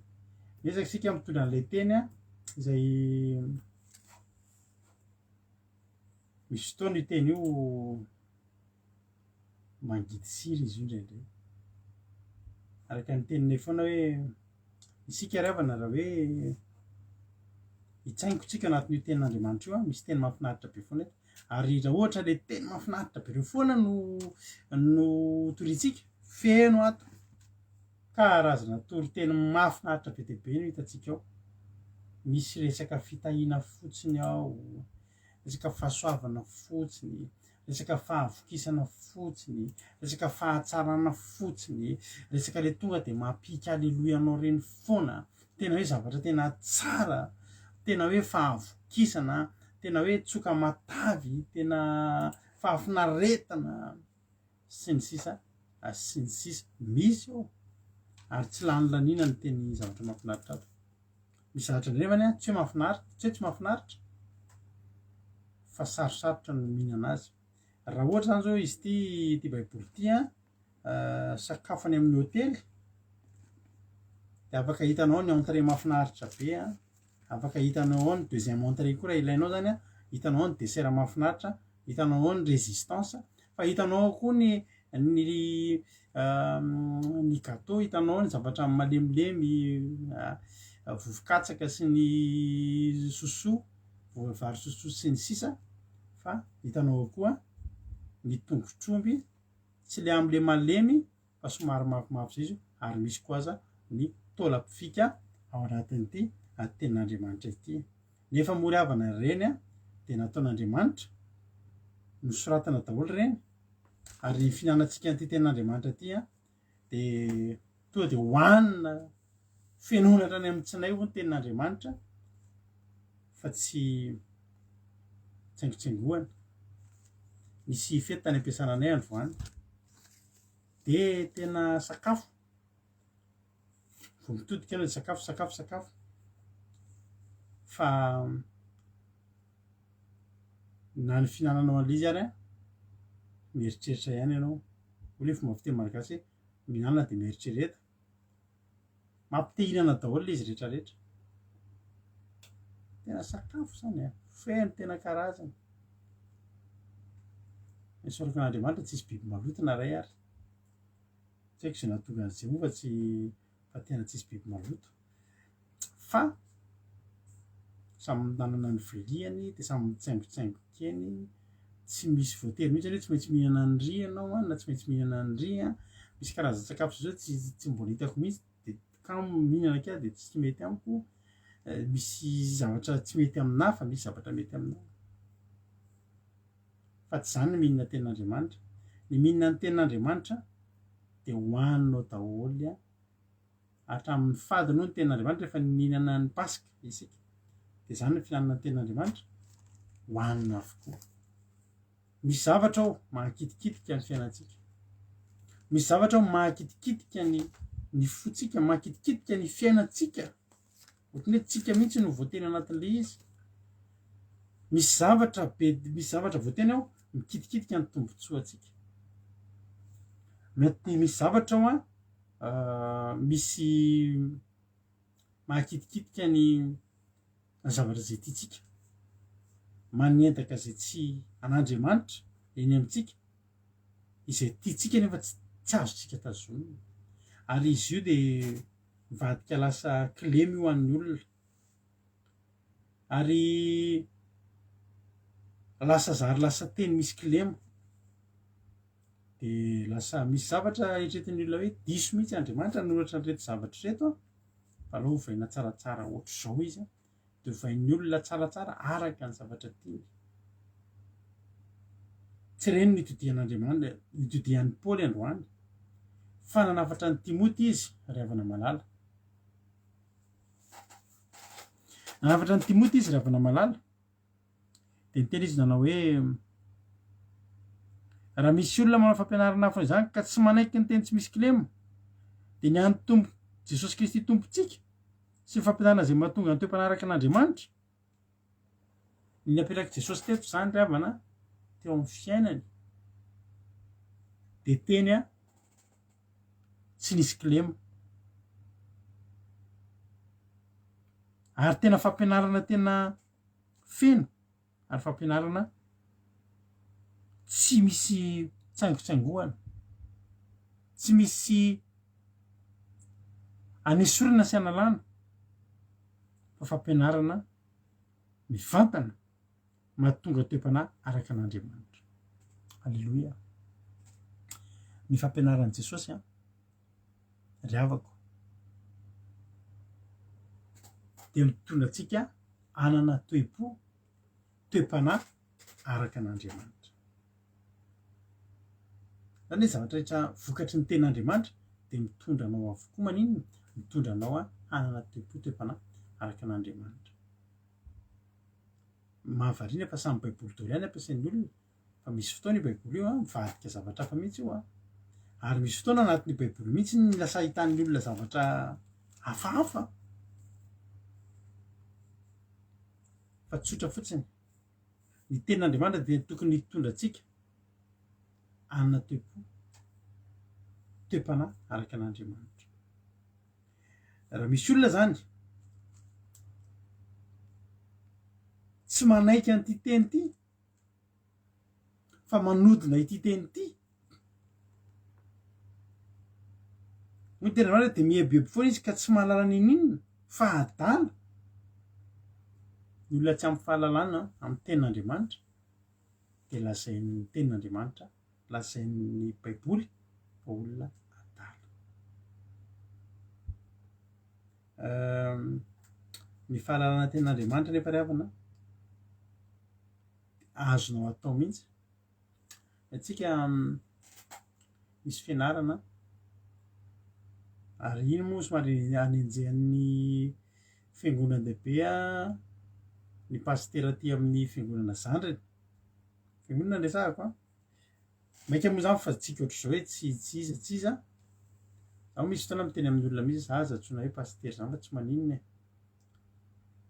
miezaka tsika mitondra an'ilay teny izay misy fotoana io teny io mangidy siry izy io indraindray araka ny teninay foana hoe isika ry havana raha hoe hitsaingotsika anatin'io tenin'Andriamanitra io misy teny mahafinaritra be foana eto ary raha ohatra ilay teny mahafinaritra be reo foana no torintsika feno ato karazana toriteny mahafinaritra be dia be no hitantsika ao. Misy resaka fitahiana fotsiny ao, resaka fahasoavana fotsiny, resaka fahavokisana fotsiny, resaka fahatsarana fotsiny, resaka ilay tonga dia mampika aleloia anao reny foana, tena hoe zavatra tena tsara, tena hoe fahavokisana, tena hoe tsoka matavy, tena fahafinaretana sy ny sisa sy ny sisa misy ao ary tsy lany lanina ny teny zavatra mahafinaritra ato. Misy zavatra nefany tsy hoe mahafinaritra, tsy hoe tsy mahafinaritra fa sarosarotra no mihinana azy. Raha ohatra zany zao izy ty baiboly ty sakafo any amin'ny hôtely dia afaka hitanao ny entrée mahafinaritra be afaka hitanao ao ny deuxième entrée koa raha ilainao zany hitanao ao ny dessert mahafinaritra, hitanao ao ny résistance, fa hitanao ao koa ny gâteau, hitanao ny zavatra malemilemy vovokatsaka sy ny soso, vary soso sy ny sisa, fa hitanao ao koa ny tongotr'omby tsy le am'le malemy fa somary mafimafy zay izy ary misy koa aza ny taolapifika ao anatin'ity tenin'Andriamanitra ity. Nefa mory havana reny dia nataon'Andriamanitra nosoratana daholo reny ary fihinanantsika an'ity tenin'Andriamanitra ity dia tonga dia hohanina fenoana hatrany amin'ny tsinay ho ny tenin'Andriamanitra fa tsy tsaingotsaingohana. Nisy fety tany am-piasana anay androany dia tena sakafo vao mitodika ianao dia sakafo fa na ny fihinananao an'ilay izy ary mieritreritra ihany ianao ho le fomba fiteny malagasy hoe mihinana dia mieritrereta, mampite hihinana daholo ilay izy rehetrarehetra. Tena sakafo zany feno tena karazana. Nisoraka an'Andriamanitra tsy hisy biby maloto na ray ary tsy haiko izay nahatonga an'izay moa fa tena tsy hisy biby maloto fa samy nanana ny viliany dia samy mitsaingotsaingo keny tsy misy voatery mihitsy hoe tsy maintsy mihinana nyry ianao na tsy maintsy mihinana nyry misy karazan-tsakafo zao tsy mbola hitako mihitsy de kamo mihinana kea de tsy mety amiko misy zavatra tsy mety amina fa misy zavatra mety amina fa tsy zany ny mihinana tenin'Andriamanitra ny mihinana ny tenin'Andriamanitra de hohaninao daholo hatramin'ny fady no ny tenin'Andriamanitra rehefa mihinana ny Pasika isika de zany ny fihinanana ny tenin'Andriamanitra hohanina avokoa misy zavatra ao mahakitikitiky ny fiainantsika misy zavatra ao mahakitikitiky ny fotsika mahakitikitiky ny fiainantsika ohatran'ny hoe tsika mihitsy no voateny anatin'le izy misy zavatra voateny ao mikitikitika ny tombontsoantsika mety misy zavatra ao misy mahakitikitiky ny zavatra zay tiatsika manentaka zay tsy an'Andriamanitra eny amintsika izay tiatsika nefa tsy azotsika tazomina ary izy io de mivadika lasa kilemy ho an'ny olona ary lasa zary lasa teny misy kilema de lasa misy zavatra hitretin'ny olona hoe diso mihitsy Andriamanitra noratra nyreto zavatra reto fa aleo hovaina tsaratsara ohatr' zao izy de hovain'ny olona tsaratsara araka ny zavatra tiany tsy reny nitodihan'Andriamanitra nitodihan'ny Paoly androany fa nanafatra ny Timoty izy ravana malala nanafatra ny Timoty izy ravana malala de niteny izy nanao hoe raha misy olona manao fampianarana hafa izany ka tsy manaiky ny teny tsy misy kilema de ny an'ny tompo Jesosy Kristy tompontsika sy ny fampianarana zay mahatonga ny toe-mpanaraka an'Andriamanitra ny nampiaraky Jesosy teto zany ry havana teo amin'ny fiainany de teny tsy nisy kilema ary tena fampianarana tena feno ary fampianarana tsy misy tsaingotsaingohana tsy misy anesorana sy analana fa fampianarana mivantana mahatonga toe-pana araka an'Andriamanitra alleloia ny fampianaran'i Jesosy ry havako de mitondra antsika anana toe-po toe-pana araka an'Andriamanitra zany hoe zavatra rehetra vokatry ny tenin'Andriamanitra de mitondra anao avokoa maninona mitondra anao anana toe-po toe-pana araka an'Andriamanitra mahavariana fa samy baiboly daholo ihany ampiasain'ny olona fa misy fotoana io baiboly io mivadika zavatra hafa mihitsy io ary misy fotoana anatin'ny baiboly mihitsy ny lasa ahitan'ny olona zavatra hafahafa fa tsotra fotsiny ny tenin'Andriamanitra de tokony hitondra antsika anana toe-po toe-pana araka an'Andriamanitra raha misy olona zany tsy manaiky an'ity teny ity fa manodina ity teny ity ny tenin'Andriamanitra de miebebe foana izy ka tsy mahalala ninina fa adala ny olona tsy amin'ny fahalalana amin'ny tenin'Andriamanitra de lazain'ny tenin'Andriamanitra lazain'ny baiboly fa olona adala ny fahalalana tenin'Andriamanitra nefa ry havana azonao atao mihitsy atsika misy fianarana ary iny moa somary anenjehan'ny fiangonan-dehibe ny pastera aty amin'ny fiangonana Zandriny fiangonana resahako maika moa zany fa tsika ohatr'izao hoe tsy iza zaho misy fotoana miteny amin'ny olona misy za zatsoina hoe pastera zany fa tsy maninona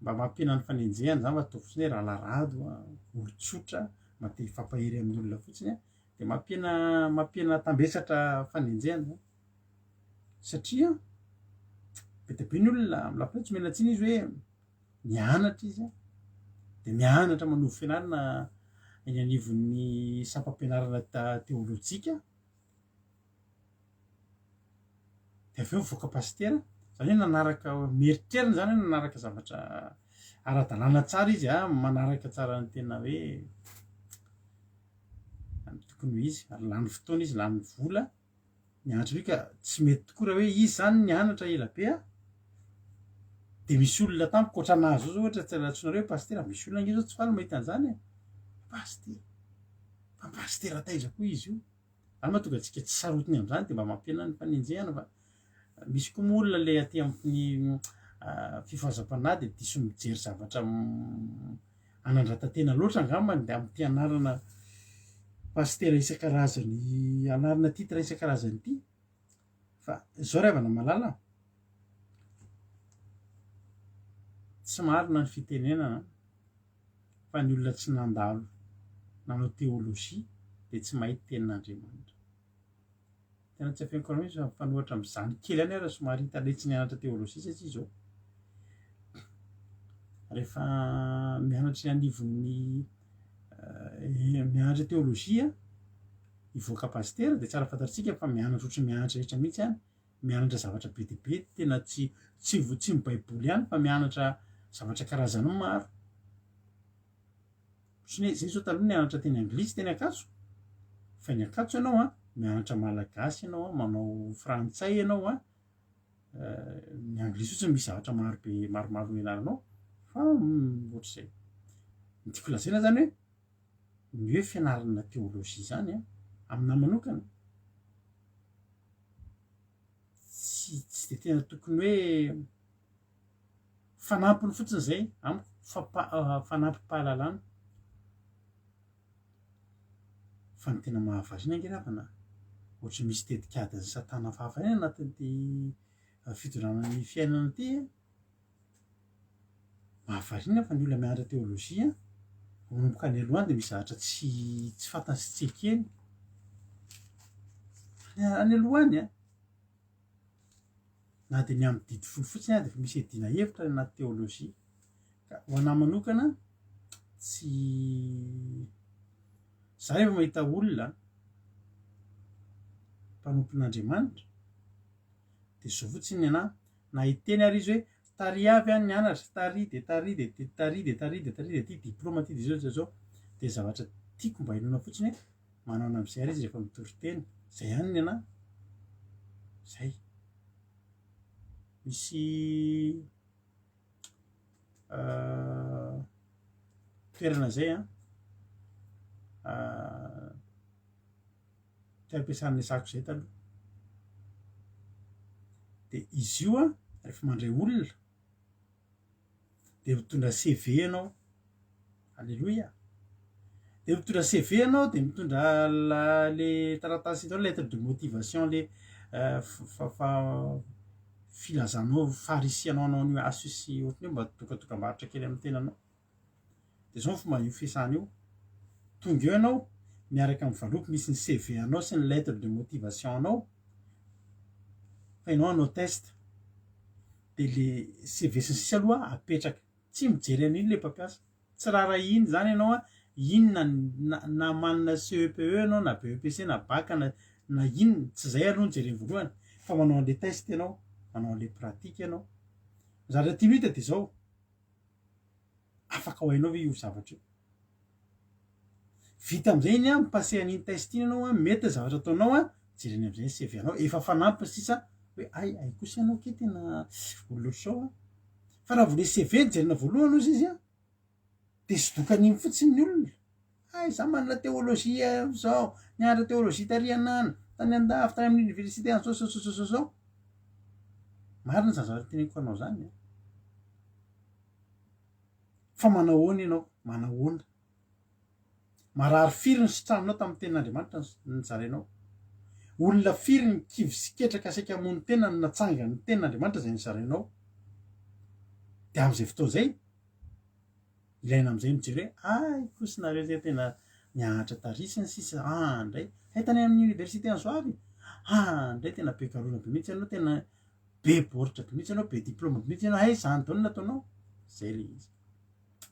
mba mampiana ny fanenjehana zany fa atao fotsiny hoe rahalarado olotsotra mate fampahery amin'ny olona fotsiny de mampiana tambesatra fanenjehana satria be dia be ny olona am'lafiny tsy menatsiny izy hoe mianatra izy de mianatra manovo fianarana eny anivon'ny sampam-pianarana teolojika de avy eo mivoaka pastera zany hoe nanaraka mieritrerina zany hoe nanaraka zavatra ara-dalàna tsara izy manaraka tsara ny tena hoe tokony ho izy ary lany fotoana izy lany vola mianatra io ka tsy mety tokoa raha hoe izy zany nianatra ela be a de misy olona tampoka oatra anazy zao ohatra tsy latsonareo hoe pastera misy olona nge zao tsy faly mahita an'izany e pastera fa pastera taiza koa izy io ary mahatonga antsika tsy sarotiny am'izany de mba mampiana ny fanenjehana fa misy koa moa olona le aty amin'ny fifaozam-panahy de diso mijery zavatra anandratantena loatra angambany de amin'ny ty anarana pastera isan-karazany anarana titra isan-karazany ity fa zao ravana malala tsy marina ny fitenenana fa ny olona tsy nandalo nanao teolojia de tsy mahita tenin'Andriamanitra tena tsy afeniko anao izy fanohatra am'izany kely any ara somary hitaletsy nianatra teolojia satria zao rehefa mianatra anivon'ny mianatra teolojia ivoaka pastera de tsara fantatritsika fa mianatra ohatry mianatra rehetra mihitsy any mianatra zavatra be de be tena tsy mibaiboly ihany fa mianatra zavatra karazany maro sine zay zao taloha nianatra teny anglisy teny akatso fa ny akatso ianao a mianatra malagasy ianao a manao frantsay ianao a ny anglisy ohatsy misy zavatra maro be maromaro ianaranao fa ohatr'izay ny tiako lazaina zany hoe ny hoe fianarana teolojia zany a aminah manokana tsy de tena tokony hoe fanampiny fotsiny zay amiko fanampim-pahalalana fa ny tena mahavariana nge ravana ohatry misy tedikadiny satana fahafany anatin'ity fitoranan'ny fiainana ity mahavariana fa ny olona mianatra teolojia manomboka any aloha any de misy zavatra tsy fantany sy tsy ekeny any aloha any a na de ny amin'ny didy folo fotsiny a de fa misy edina hevitra anaty teolojia ka ho anahy manokana tsy za rehefa mahita olona mpanompon'Andriamanitra de zao fotsiny anahy na hiteny ary izy hoe tary avy any nianatra tary de ty diplôma ty de zao de zavatra tiako mba hainona fotsiny hoe manao am'izay ary izy rehefa mitory teny zay ihany ny anahy zay misy toerana zay a ty ampiasan'ny asako zay taloha de izy io a rehefa mandray olona de mitondra CV ianao alleloia de mitondra CV ianao de mitondra le taratasy atao lettre de motivation le filazanao farisianao anao an'io aso sy ohatrany hoe mba tokatokambarotra kely amin'ny tenanao de zao ny fomba io fiasana io tonga eo ianao miaraka amin'ny valopy misy ny CV anao sy ny lettre de motivation anao fa ianao anao test de le CV sy ny sisa aloha apetraka tsy mijery an'iny le mpampiasa tsy rara iny zany ianao a inona na manana CEPE anao na BEPC na bac na inona tsy zay aloha ny jereny voalohany fa manao an'le test ianao manao an'le pratique ianao zavatra tianao hita de zao afaka ho hainao ve io zavatra io vita am'izay iny a mipase an'iny test iny ianao a mety zavatra ataonao a jereny am'izay ny CV anao efa fanampy sisa hoe ay kosa ianao ke tena olona sao a fa raha vo le CV jerena voalohany ozy izy a de sodokan'iny fotsiny ny olona ay za manana teolojia zao nianatra teolojia tary anana tany andafy tany amin'ny université any zao marina zany zavatra teneniko anao zany fa manao ahoana ianao manao ahoana marary firy ny sitranonao tamin'ny tenin'Andriamanitra ny zarainao olona firy ny kivy sy ketraka saika hamono tena ny natsanga ny tenin'Andriamanitra zay ny zarainao de am'izay fotoa zay ilaina am'izay mijery hoe ay kosinareo zay tena nianatra tarisiny sisa ndray tany amin'ny université any zao avy ndray tena be karona be mihitsy ianao tena be baoritra be mihitsy ianao be diplôma be mihitsy ianao hay zany taona nataonao zay le izy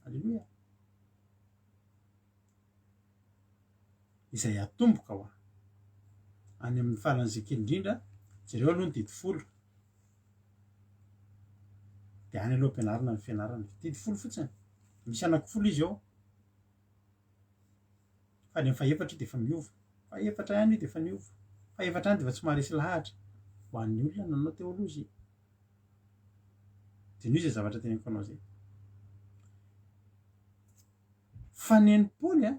alleloia izay atomboka ho any amin'ny faran'izay kely indrindra jereo aloha ny didy folo de any aloha ampianarana ny fianarana didy folo fotsiny misy anaky folo izy ao fa ny faefatra de efa miova fa efatra ihany io de efa niova fa efatra ihany de efa tsy maharesy lahatra ho an'ny olona nanao teolojia de noho izay zavatra teneniko anao zay fa neny Paoly a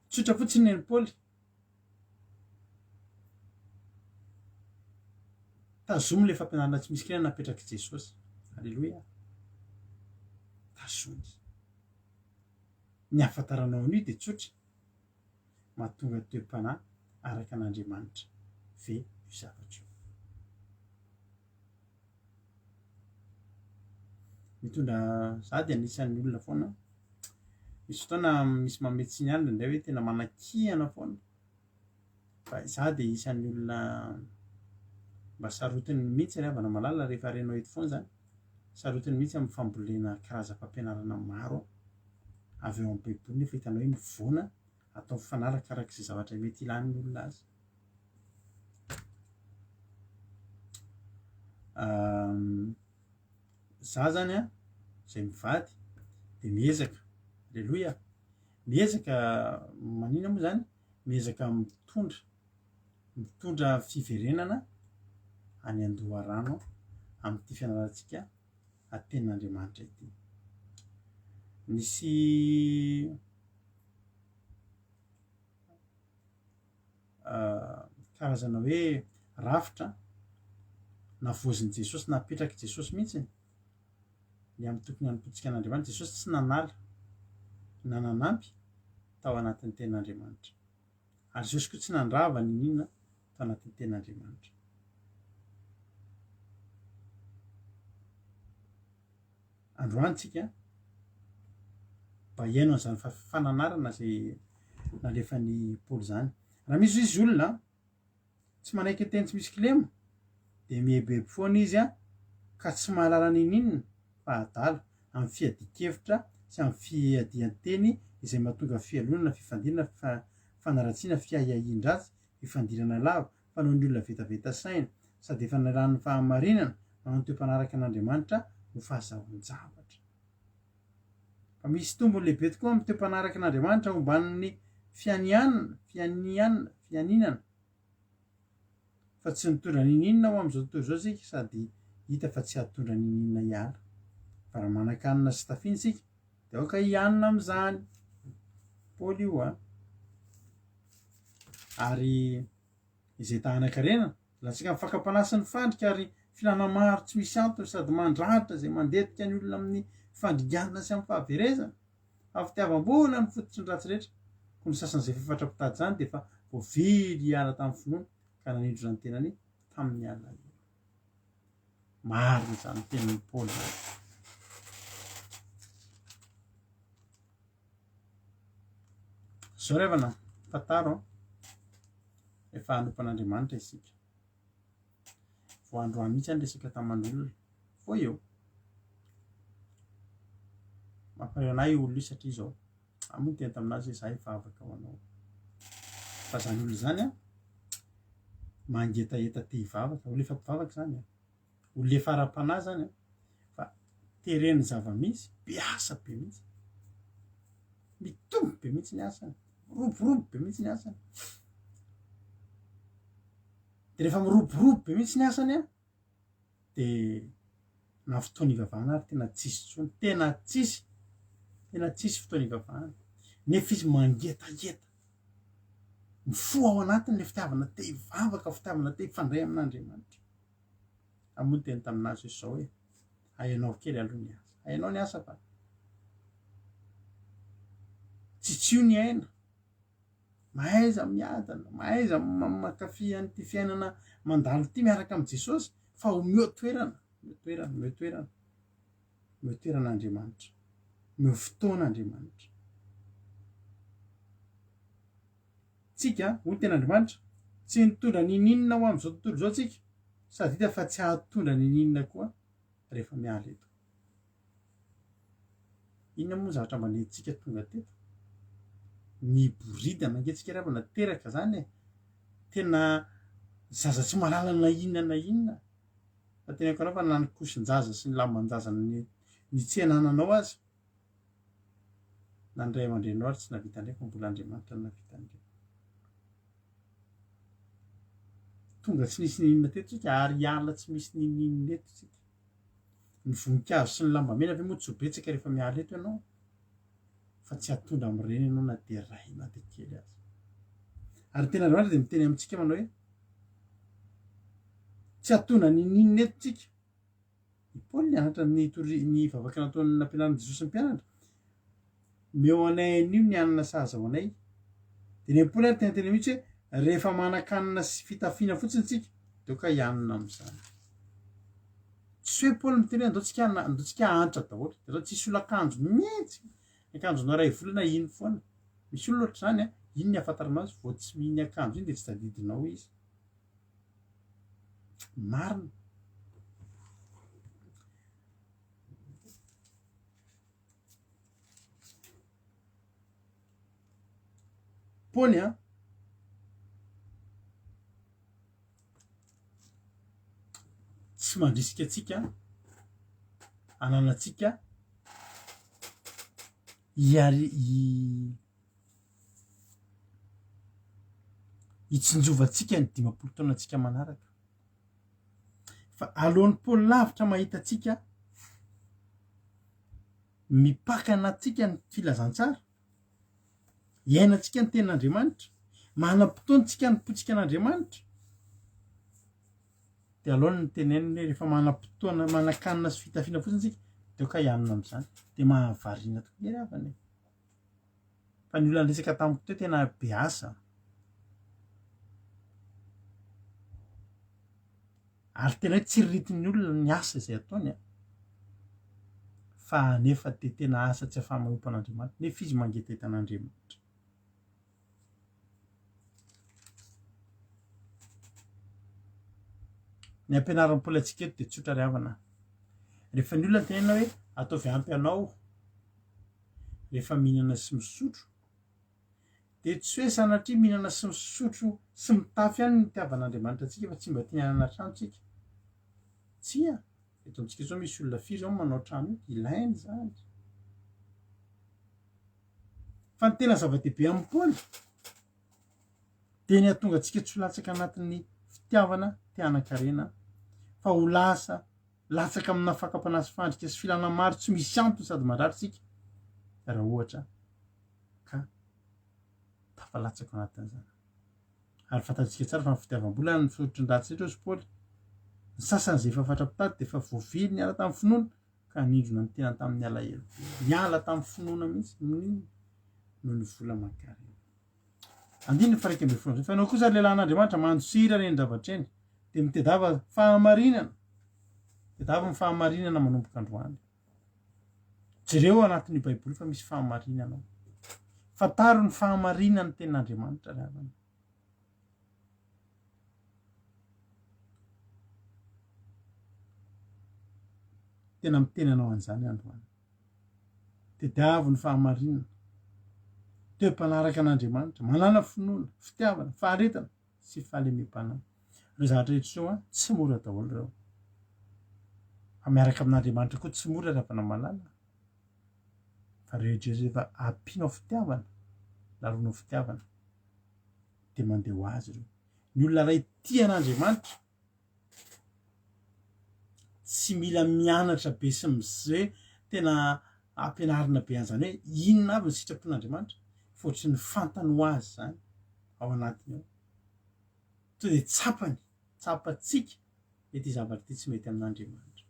tsotra fotsiny neny Paoly tazomy le fampianarana tsy misy kirana napetraky Jesosy alleloia tazomy ny ahafantaranao an'io de tsotra mahatonga toe-panahy araka an'Andriamanitra ve io zavatra io mitondra za de anisan'ny olona foana misy fotoana misy mametsiny ihany indray hoe tena manakihana foana fa za de isan'ny olona mba sarotiny mihitsy rehavana malala rehefa renao eto foana zany sarotiny mihitsy amin'ny fambolena karazam-pampianarana maro avy eo amin'ny baiboly nefa hitanao hoe mivoana atao mifanaraka arak'izay zavatra mety ilan'ny olona azy za zany a zay mivady de miezaka alleloia miezaka manina moa zany miezaka mitondra fiverenana any Andoharano amin'ity fianarantsika atenin'Andriamanitra ity nisy karazana hoe rafitra navozin'i Jesosy napetraky Jesosy mihitsy ny amin'ny tokony hanompotsika an'Andriamanitra Jesosy tsy nanala nananampy tao anatin'ny tenin'Andriamanitra ary Jesosy koa tsy nandrava ny ninona tao anatin'ny tenin'Andriamanitra androantsika mba hiaino an'izany fananarana zay nalefan'ny Paoly zany raha misy izy olona tsy manaiky teny tsy misy kilema de mihebebo foana izy a ka tsy mahalala ny ninona fa adala amin'ny fiadikevitra sy amin'ny fiadian-teny izay mahatonga fialonana fifandinana fanaratsiana fiahiahin-dratsy fifandirana lava fanao ny olona vetaveta saina sady efa naran'ny fahamarinana manao toe-mpanaraka an'Andriamanitra ho fahazahoan-javatra fa misy tombony lehibe tokoa amin'ny toe-mpanaraka an'Andriamanitra homban'ny fianinana fa tsy nitondra nininona ho amin'izao tontolo zao sika sady hita fa tsy hatondra nininona hiala fa raha manan-kanina sy tafiana sika de aoka hianina amin'izany Paoly io a ary izay tahana-karena latsika mifakampana sy ny fandrika ary filana maro tsy misy antony sady mandrahatra zay mandetika ny olona amin'ny fandringanana sy amin'ny fahaverezana afitiavam-bola ny fototry ny ratsy rehetra koa ny sasan'izay fifatrapitady zany de efa voavily hiala tamin'ny finoana ka nanindro zany tenany tamin'ny ala io marina zany tenin'ny Paoly zany zao revana fataro efa hanompan'Andriamanitra isika vo androany mihitsy any resaka taman'olona vo eo mamparanahy olo io satria zao amoa tena taminazy hoe za hivavaka ho anao fa zany olona zany a mangetaeta te hivavaka olo efa mpivavaka zany a olo efa ara-panahy zany a fa tereny zava-misy biasa be mihitsy mitombo be mihitsy ny asany miroborobo be mihitsy ny asany de rehefa miroborobo be mihitsy ny asany a de na fotoana ivavahana ary tena tsisy tsony tena tsisy fotoana ivavahana nefa izy mangetageta mifo ao anatiny le fitiavana te hivavaka fitiavana te hifandray amin'Andriamanitra amoa teny taminazy hoe zao hoe hainao kely aloha ny asa hainao ny asa fa tsy tsio ny aina mahaiza miadana mahaiza mankafy an'ity fiainana mandalo ity miaraka amin'i Jesosy fa omeo toeran'Andriamanitra meo fotoan'Andriamanitra tsika ho ny ten'Andriamanitra tsy nitondra nininona ho amin'izao tontolo zao tsika sady hita fa tsy ahatondra nininona koa rehefa miala eto inona moa zavatra mba nentsika tonga teto ny boridana angentsika rehavana teraka zany tena zaza tsy malala na inona fa tena ko anao fa nanikosin-jaza sy ny lamban-jaza ny tsy hanananao azy na ndray aman-drenao ary tsy navita ndray fa mbola Andriamanitra no navita andreo tonga tsy nisy ninona tetsika ary ala tsy misy ninina eto tsika ny voninkazo sy ny lamba mena ave moa tsy ho betsaka rehefa miala eto ianao fa tsy atondra amin'ireny ianao na de ray na de kely azy ary tena androandro de miteny amintsika manao hoe tsy atondra ny ninina eto tsika i Paoly nianatra ny vavaka nataon'ny nampianaran'i Jesosy ny mpianatra meo anay anio ny anana sahaza ho anay de ny Paoly ary tena mihitsy hoe rehefa manan-kanina sy fitafiana fotsiny tsika deo ka hianina amin'izany tsy hoe Paoly miteny hoe andaotsika hanitra daholo de zao tsisy olo-akanjo mihitsy akanjonao ray volana iny foana misy olo loatra zany iny ny ahafantarana azy vao tsy mihiny akanjo iny de tsy tadidinao izy marina Paoly tsy mandrisika atsika ananatsika hitsinjovantsika ny 10 taona atsika manaraka fa alohan'ny Paoly lavitra mahita atsika mipakana atsika ny filazantsara iainantsika ny tenin'Andriamanitra manam-potoantsika ny potsika an'Andriamanitra de alohany ny teneniny rehefa manam-potoana manan-kanina sy fitafiana fotsiny tsika deo ka hianina amin'izany de mahavariana tokoa ry havana fa ny olona resaka tamiko teo tena be asa ary tena hoe tsy riritin'ny olona ny asa izay ataony fa nefa de tena asa tsy afaha-manompo an'Andriamanitra nefa izy mangetentan'Andriamanitra ny ampianaran'ny Paoly atsika eto de tsotra ry havana rehefa ny olona tenena hoe ataovy ampy anao rehefa mihinana sy misotro de tsy hoe sanatria mihinana sy misotro sy mitafy ihany ny tiavan'Andriamanitra atsika fa tsy mba tia hanana trano tsika tsia eto amintsika zao misy olona firy zao manao trano io ilainy zany fa ny tena zava-dehibe amin'ny Paoly de ny ahatonga atsika tsy ho latsaka anatin'ny fitiavana tiana-karena fa ho lasa latsaka amina fakam-panasy fandrika sy filana maro tsy misy antony sady mandraritsika raha ohatra ka tafalatsaka anatin'izany ary fantatsika tsara fa ny fitiavam-bola ny fototrin-dratsy etra ozy Paoly ny sasany zay efa fatra-pitady de efa voavily niala tamin'ny finoana ka nindrona ny tena tamin'ny alahelo niala tamin'ny finoana mihitsy noho ny vola man-karena andiny ny faraika ambin'ny folo fa ianao kosa lehilahy an'Andriamanitra mandosira reny zavatra eny de mitedava fahamarinana tedava ny fahamarinana manomboka androany jereo anatin'ny Baiboly fa misy fahamarinana fataro ny fahamarinana tenin'Andriamanitra ry havana tena mitenanao an'izany androany tediavo ny fahamarinana toe-mpanaraka an'Andriamanitra manana finoana fitiavana faharetana sy fahalemem-panana reo zavatra rehetra zao tsy mora daholo reo fa miaraka amin'Andriamanitra koa tsy mora raha vana malala fa rehetra rehefa ampianao fitiavana laronao fitiavana de mandeha ho azy reo ny olona ray tia an'Andriamanitra tsy mila mianatra be sy mizay tena ampianarina be an'izany hoe inona avy ny sitrapon'Andriamanitra fotry ny fantany ho azy zany ao anatiny ao to de tsapatsika ety zavatra ty tsy mety amin'Andriamanitra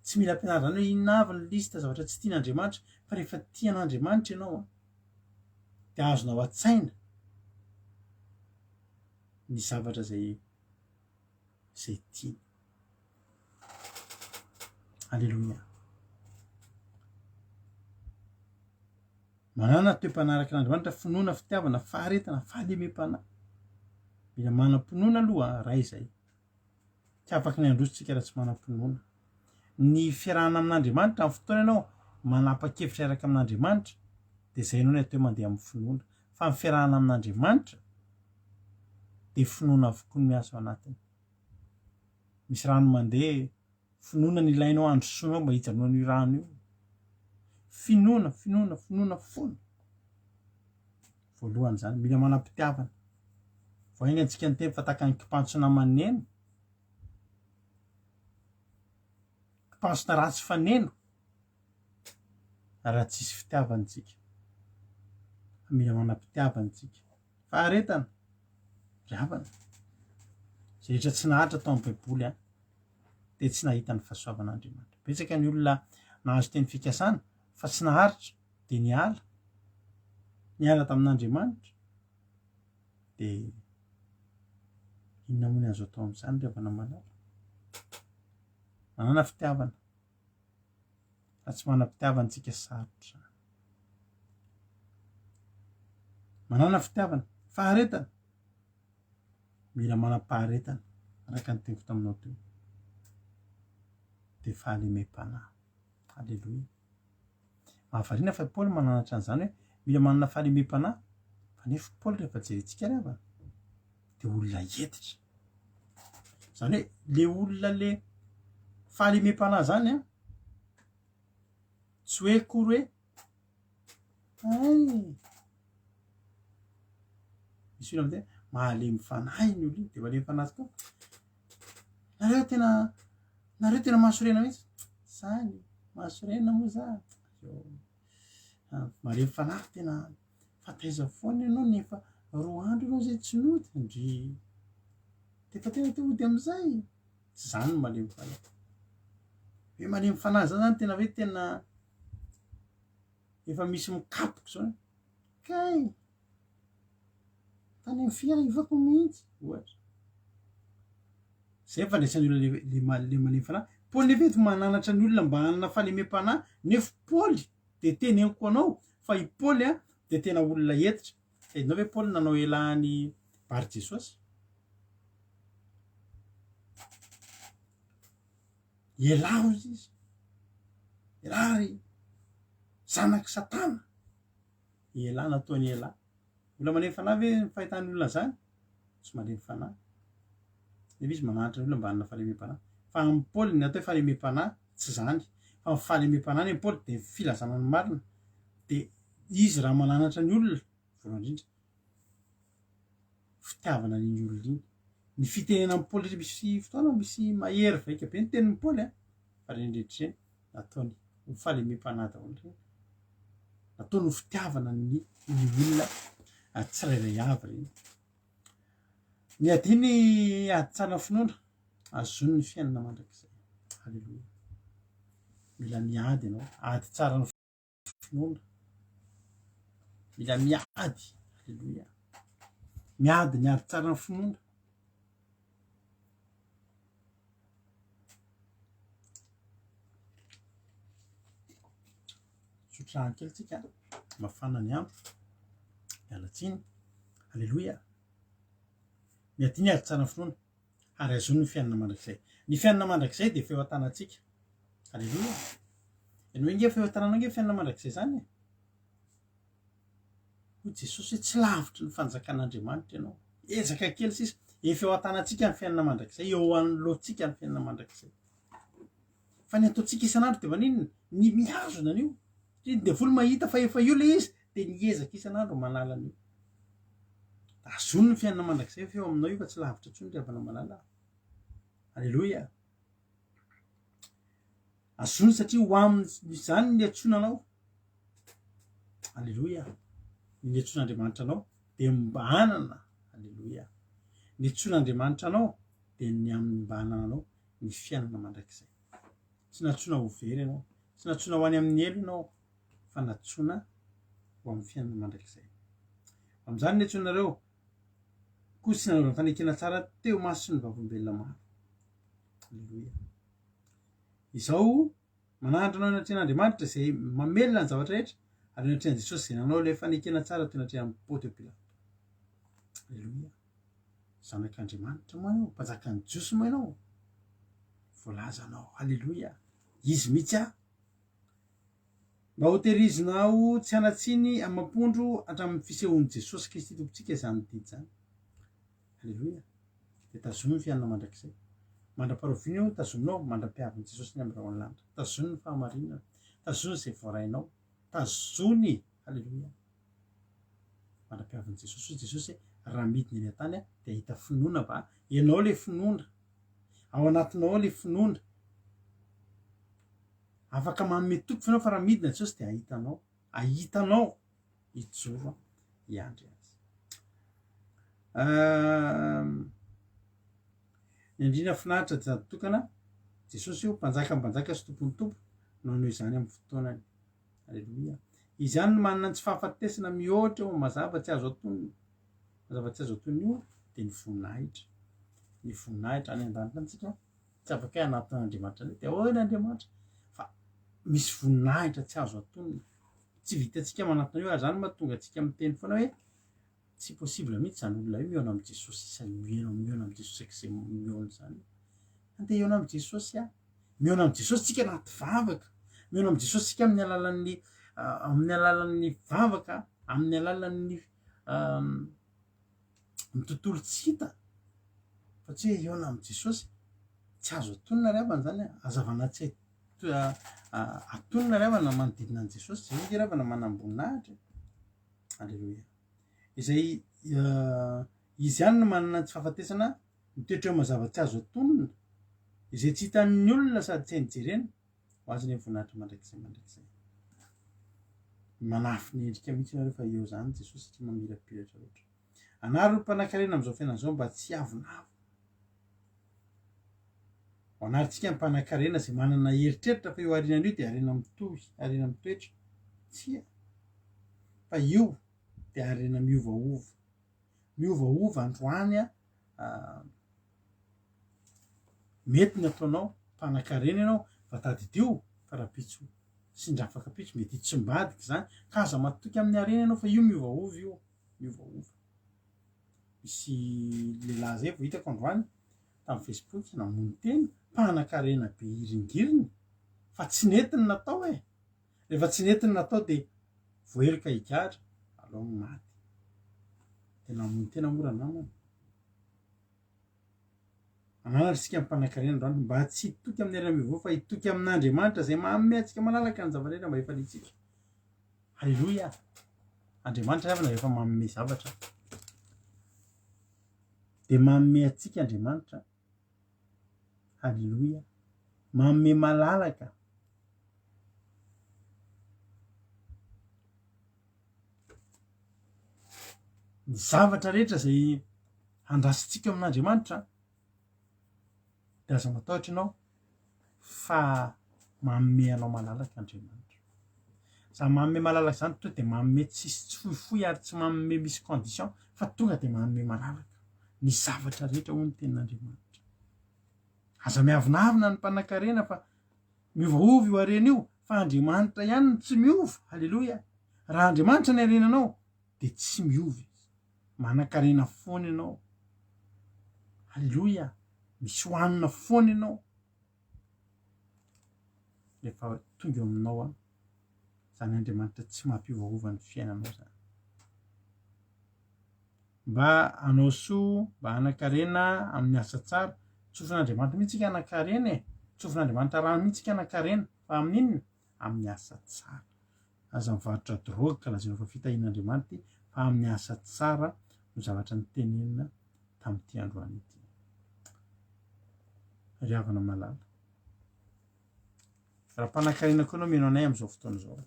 tsy mila ampianarina zany hoe inona avy ny lista zavatra tsy tian'Andriamanitra fa rehefa tian'Andriamanitra ianao de azonao an-tsaina ny zavatra zay tiany Alleluia manana toe-mpanaraka an'Andriamanitra finoana fitiavana faharetana fahalemem-panahy mila manam-pinoana aloha ray zay tsy afaky ny androsotsika raha tsy manam-pinoana ny fiarahana amin'Andriamanitra amin'ny fotoana ianao manapa-kevitra araka amin'Andriamanitra de zay ianao ny atao hoe mandeha amin'ny finoana fa ny fiarahana amin'Andriamanitra de finoana avokoa ny miasa ao anatiny misy rano mandeha finoana ny ilainao androsoanao mba hijanonao io rano io finoana foana voalohany zany mila manam-pitiavana voainga antsika ny teny fa tahaka ny kipantsona maneno, kipantsona ratsy faneno raha tsisy fitiavantsika. Mila manam-pitiavantsika. Faharetana, ravana. Zay rehetra tsy nahatra tao amin'ny baiboly dia tsy nahita ny fahasoavan'Andriamanitra. Betsaka ny olona nahazo teny fikasana fa tsy naharitra dia niala tamin'Andriamanitra. Dia inona moa ny azo atao amin'izany ravana malala? Manana fitiavana. Raha tsy manam-pitiavana tsika sarotra. Manana fitiavana, faharetana. Mila manam-paharetana araka ny teny taminao teo. Dia fahalemem-panahy. Aleloia. Mahavariana fa Paoly mananatra an'izany hoe mila manana fahalemem-panahy. Fa nefa Paoly rehefa jerentsika ravana dia olona hentitra. Izany hoe le olona le fahalemem-panahy zany tsy hoe kory hoe misy olona amin'izay mahalemy fanahy iny olona iny dia malemy fanahy tokoa. Nareo tena mahasorena mihitsy. Zany mahasorena moa za. Malemy fanahy tena fataiza foana ianao nefa 2 andro ianao zay tsy nody ndry tefa tena te hody amin'izay. Tsy zany no malemy fanahy. Hoe malemy fanahy zany tena hoe tena efa misy mikapoko zao. Kay tany amin'ny fiaivako mihitsy ohatra. Zay fandraisan'ny olona le malemy fanahy. Paoly nefa eto mananatra ny olona mba hanana fahalemem-panahy nefa Paoly dia teneniko anao fa i Paoly dia tena olona hentitra. Ianao hoe Paoly nanao ialany Bar Jesosy. Ialahy hozy izy. Ialahy zanaky Satana. Ialahy nataony ialahy. Olona malemy fanahy ve ny fahitany olona zany? Tsy malemy fanahy. Nefa izy mananatra ny olona mba hanana fahalemem-panahy. Fa amin'ny Paoly ny atao fahalemem-panahy tsy zany. Fa ny fahalemem-panahy ny Paoly dia filazana ny marina. Dia izy raha mananatra ny olona voalohany indrindra fitiavana n'iny olona iny. Ny fitenena amin'ny Paoly misy fotoana misy mahery vaika be ny tenin'ny Paoly fa rehetrarehetra nataony ho fahalemem-panahy daholo ireny. Nataony ho fitiavana ny olona tsirairay avy ireny. Ny adiny ady tsara finoana azony ny fiainana mandrakizay. Haleloia. Mila miady ianao, ady tsara ny finoana. Mila miady. Haleloia. Miady ny ady tsara ny finoana. Sotrahany kely tsika mafana ny andro. Mialatsiny. Haleloia. Miady ny ady tsara ny finoana ary azony ny fiainana mandrakizay. Ny fiainana mandrakizay dia feo an-tanantsika. Haleloia. Ianao hoe nge feo an-tananao nge fiainana mandrakizay zany? Hoy Jesosy hoe tsy lavitra ny fanjakan'Andriamanitra ianao. Ezaka kely sisa. Efa eo an-tanantsika ny fiainana mandrakizay, eo anoloantsika ny fiainana mandrakizay. Fa ny ataontsika isan'andro dia maninona? Ny mihazona an'io. Ny devolo mahita fa efa io le izy dia niezaka isan'andro manala an'io. Azony ny fiainana mandrakizay fa eo aminao io fa tsy lavitra intsony ravana malala. Haleloia. Azony satria ho amin'izany ny atsonanao. Haleloia. Ny atson'Andriamanitra anao dia mba hanana. Haleloia. Ny atson'Andriamanitra anao dia ny amin'ny mba hanana anao ny fiainana mandrakizay. Tsy natsona ho very ianao, tsy natsona ho any amin'ny elo ianao, fa natsona ho amin'ny fiainana mandrakizay. Amin'izany ny atsonareo koa tsy nanaovana fanekena tsara teo masony vavolombelona maro. Haleloia. Izao manahatra anao anatrehan'Andriamanitra izay mamelona ny zavatra rehetra ary anatrehan Jesosy izay nanao ilay fanekena tsara teo anatrehan'ny Pôntio Pilata. Haleloia. Zanak'Andriamanitra moa ianao, mpanjakan'ny Jiosy moa ianao. Voalaza anao. Haleloia. Izy mihitsy mba ho tehirizinao tsy hanatsiny amampondro hatramin'ny fisehoan'i Jesosy Kristy tompontsika izany didy izany. Haleloia. Dia tazony ny fiainana mandrakizay. Mandra-paharoviana io tazominao mandra-piavin'i Jesosy ny amin'ny rao ny lanitra. Tazony ny fahamarinana. Tazony izay voarainao. Tazony. Haleloia. Mandra-piavin'i Jesosy. Jesosy raha midiny eny an-tany de hita finoana fa ianao le finoana ao anatinao le finoana afaka manome tompo anao fa raha midina Jesosy de ahitanao ijoro iandry azy. Indrindra finaritra tsy tokana Jesosy io mpanjaka sy tompony tompo noho izany amin'ny fotoanany. Aleluia. Izy ihany no manana tsy fahafatesana mihoatra eo mazava tsy azo atonona. Mazava tsy azo atonona io de ny voninahitra. Ny voninahitra any an-danitra antsika tsy afaka hoe anatin'Andriamanitra de ahoana Andriamanitra fa misy voninahitra tsy azo atonona. Tsy vitantsika manatona io ary zany mahatonga antsika miteny foana hoe tsy possible mihitsy zany olona io mihaona amin'ny Jesosy isany mihaona amin'ny Jesosy akizay mihaona zany. Andeha hihaona amin'ny Jesosy mihaona amin'ny Jesosy tsika anaty vavaka, mihaona amin'ny Jesosy tsika amin'ny alalan'ny vavaka, amin'ny alalan'ny ny tontolo tsy hita fa tsy hoe hihaona amin'ny Jesosy tsy azo atonona ravana zany azavana tsy atonona ravana manodidina an' Jesosy Jesosy ravana manam-boninahitra. Aleluia. Izay izy ihany no manana tsy fahafatesana mitoetra eo mazava tsy azo atonona izay tsy hitan'ny olona sady tsy hainy jerena ho azy ny voninahitra mandrakizay manafy ny endrika mihitsy rehefa eo zany Jesosy tsy mamirapiratra loatra. Anary mpanankarena am'izao fiainan'izao mba tsy avonavo. Anarintsika ny mpanankarena izay manana heritreritra fa io arinan'io de arena mitohy, arena mitoetra. Tsia. Fa io de arena miovaova. Miovaova androany mety ny ataonao mpanankarena ianao fa tadidio farapitso sindrafaka pitso mety hitsombadika zany ka aza matoky amin'ny arena ianao fa io miovaova io miovaova. Misy lehilahy zay vao hitako androany tamin'ny Facebook namony teny mpanankarena be iringiriny fa tsy netiny natao rehefa tsy netiny natao de voeloka hikatra alao ny maty de namony tena mora namana. Ananaritsika mpanankarena androany mba tsy hitoky amin'ny arena miovaova fa hitoky amin'Andriamanitra zay manome antsika malalaka ny zava-rehetra mba efalitsika. Halleluia. Andriamanitra avana rehefa manome zavatra de manome antsika Andriamanitra. Halleluia. Manome malalaka. Ny zavatra rehetra zay andrasitsika amin'Andriamanitra de aza matahotra ianao fa manome anao malalaka Andriamanitra. Za manome malalaka zany to de manome tsisy tsy fohifohy ary tsy manome misy condition fa tonga de manome malalaka ny zavatra rehetra ho ny tenin'Andriamanitra. Aza miavonavina ny mpanankarena fa miovaova io arena io fa Andriamanitra ihany no tsy miova. Halleluia. Raha Andriamanitra ny arenanao de tsy miova izy. Manankarena foana ianao. Halleluia. Misy hoanina foana ianao rehefa tonga eo aminao zany Andriamanitra tsy mampiovaova ny fiainanao zany. Mba anao soa, mba hanankarena amin'ny asa tsara. Tsofin'Andriamanitra mihitsy tsika hanankarena tsofin'Andriamanitra rano mihitsy tsika hanankarena fa amin'inona amin'ny asa tsara. Aza mivarotra drogue ka lazaina fa fitahian'Andriamanitra fa amin'ny asa tsara no zavatra nitenenina tamin'ity androany ity. Riavana malala. Raha mpanankarena koa ianao mino anay amin'izao fotoana izao.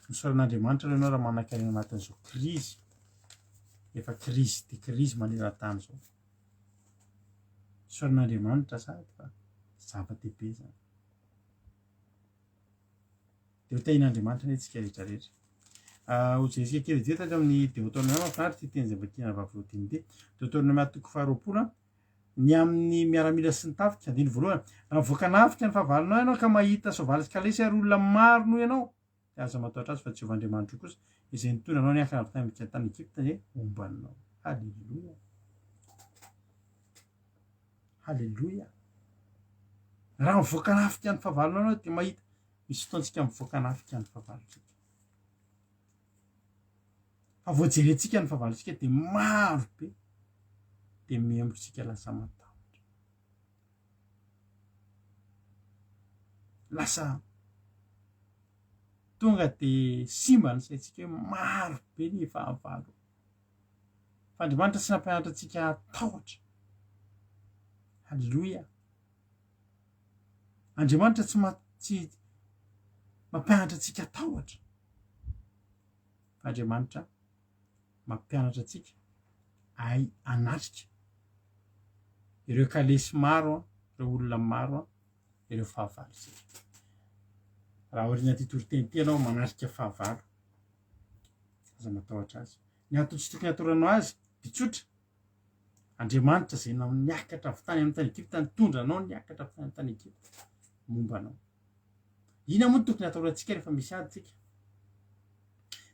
Misaoran'Andriamanitra ianao raha manankarena anatin'izao krizy. Efa krizy de krizy maneran-tany zao. Misaoran'Andriamanitra sady fa zava-dehibe zany. De ho tahin'Andriamanitra ny antsika rehetrarehetra. Hojerisika kely dia tatra amin'ny Deutéronome mahafinaritra ty teny izay vakina vavoloatiny ity. Deutéronome toko faharoapolo ny amin'ny miaramila sy ny tafika andiny voalohany. Raha mivoaka nafika ny fahavalonao ianao ka mahita soavaly sy kalesy ary olona maro noho ianao de aza matahotra azy fa Jehovahandriamanitra kosa izay nitondra anao niakana avy tamika tany Egypta zay ombanao. Halleluia. Halleluia. Raha mivoaka nafika ny fahavalonao ianao de mahita misy fotoantsika mivoaka nafika ny fahavalontsika. Fa voajerentsika ny fahavalontsika de maro be de miembotsika lasa matahotra. Lasa tonga de simba ny saintsika hoe maro be ny fahavalo. fa Andriamanitra tsy nampianatra antsika tahotra. Halleloia. Andriamanitra tsy mampianatra antsika tahotra, fa Andriamanitra mampianatra antsika anatrika ireo kalesy maro, ireo olona maro, ireo fahavalontsika. Raha oriana ty toriteny ty ianao manatrika fahavalo, aza matahotra azy. Ny antony tsy tokony hatoranao azy dia tsotra. Andriamanitra izay niakatra avy tany amin'ny tany Egypta nitondra anao niakatra avy tany amin'ny tany Egypta momba anao. Ina moa no tokony hatahorantsika rehefa misy ady tsika?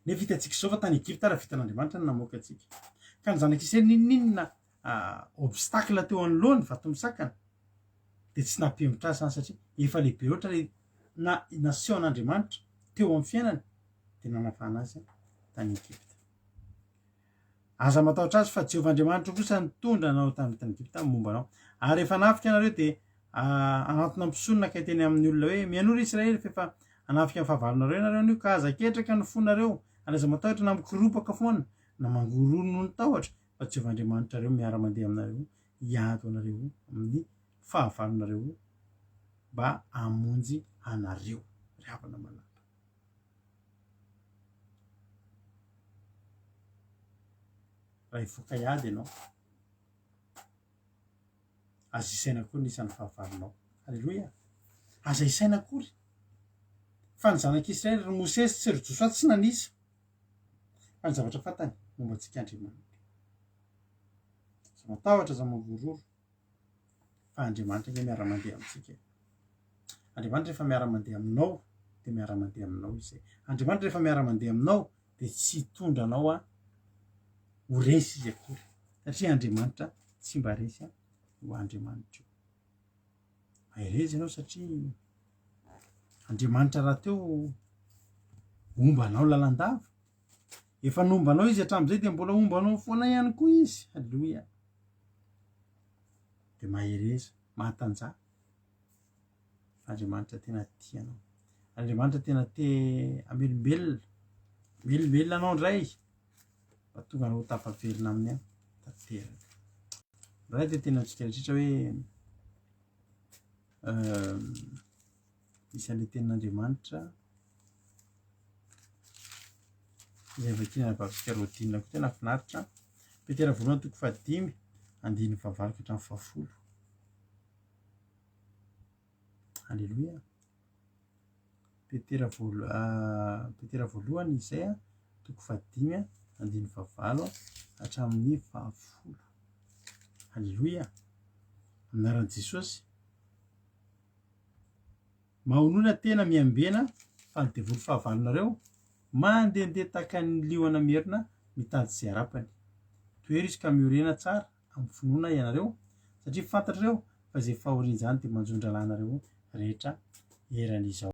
Nefa hitantsika izao fa tany Egypta raha vitan'Andriamanitra no namoaka antsika. Ka ny zanak'Israely ninninona obstacle teo anoloany vato misakana dia tsy nampihemotra azy zany satria efa lehibe loatra ilay nasehon'Andriamanitra teo amin'ny fiainany dia nanafana azy tany Egypta. Aza matahotra azy fa Jehovah Andriamanitra kosa nitondra anao tamin'ny tany Egypta momba anao. Ary rehefa nafika ianareo dia anatona mpisonona ka teny amin'ny olona hoe mianoro Israely fa efa anafika amin'ny fahavalonareo ianareo anio ka aza ketraka ny fonareo ary aza matahotra na mikiropaka foana na mangorono ny tahotra fa Jehovah Andriamanitra reo miara-mandeha aminareo hiado anareo amin'ny fahavalonareo mba hamonjy anareo ry havana malala. Raha hivoaka hiady ianao, aza isaina koa nisan'ny fahavalonao. Halleloia. Aza isaina akory fa ny zanak'Israely ry Mosesy sy ry Josua tsy nanisa fa ny zavatra fantany momba antsika Andriamanitra. Aza matahotra, aza mangororo fa Andriamanitra ilay miara-mandeha amintsika. Andriamanitra rehefa miara-mandeha aminao dia miara-mandeha aminao izay. Andriamanitra rehefa miara-mandeha aminao dia tsy hitondra anao ho resy izy akory satria Andriamanitra tsy mba resy ho Andriamanitra io. Maherezy ianao satria Andriamanitra raha teo ombanao lalandava, efa nombanao izy hatramin'izay dia mbola ombanao foana ihany koa izy. Halleloia. Dia mahereza, mahatanjaka. Andriamanitra tena tia anao. Andriamanitra tena amelombelona anao indray mba tonga anao tafavelona amin'ny tanteraka. Raha dia tena antsika rehetra hoe misy an'ilay tenin'Andriamanitra izay vakina babisika rodinina koa tena finaritra. Petera voalohany toko 5 andiny fahavalo ka hatramin'ny 10. Halleloia. Petera voalohany izay toko 5 andiny fahavalo hatramin'ny 10. Halleloia. Anaran'i Jesosy. Mahonoina tena miambena fa ny devoly fahavalonareo mandehandeha tahaka ny liona merina mitady izay harapany. Toery izy ka miorena tsara amin'ny finoana ianareo satria fantatrareo fa izay fahoriana izany dia manjondra lahinareo rehetra eran'izao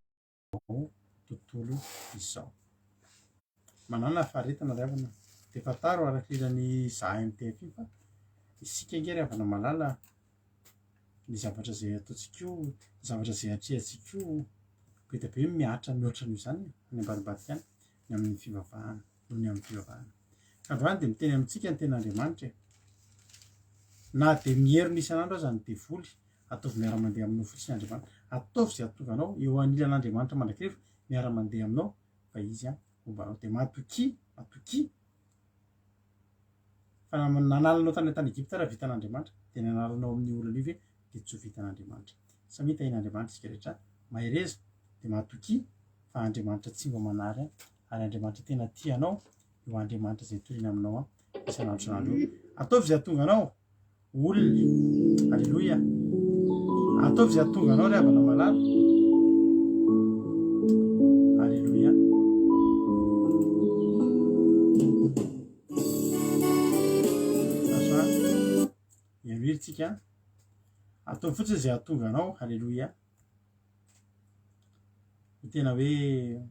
tontolo izao. Manana faharetana ry havana dia fataro arak'ilany zahay MTF fa isika nge ry havana malala ny zavatra izay ataontsika io, zavatra izay atrehantsika io be dia be mihoatra n'io izany ny ambadimbadika any ny amin'ny fivavahana noho ny amin'ny fivavahana. Androany dia miteny amintsika ny ten'Andriamanitra na dia mierina isan'andro aza ny devoly ataovy miara-mandeha aminao fotsiny Andriamanitra. Ataovy izay ahatonga anao eo anilan'Andriamanitra mandrakariva miara-mandeha aminao fa izy momba anao. Dia matoki fa nanalanao tany Egypta raha vitan'Andriamanitra dia nanalanao amin'ny olana io ve dia tsy ho vitan'Andriamanitra. Samita ain'Andriamanitra isika rehetra mahereza dia matoki fa Andriamanitra tsy mba manary ary Andriamanitra tena tianao eo Andriamanitra izay toriana aminao isan'andro isan'andro. Ataovy izay ahatonga anao olona. Halleloia. Ataovy izay ahatonga anao ry havana malala. Halleloia. Tsika atao fotsiny izay ahatonga anao. Halleloia. Tena hoe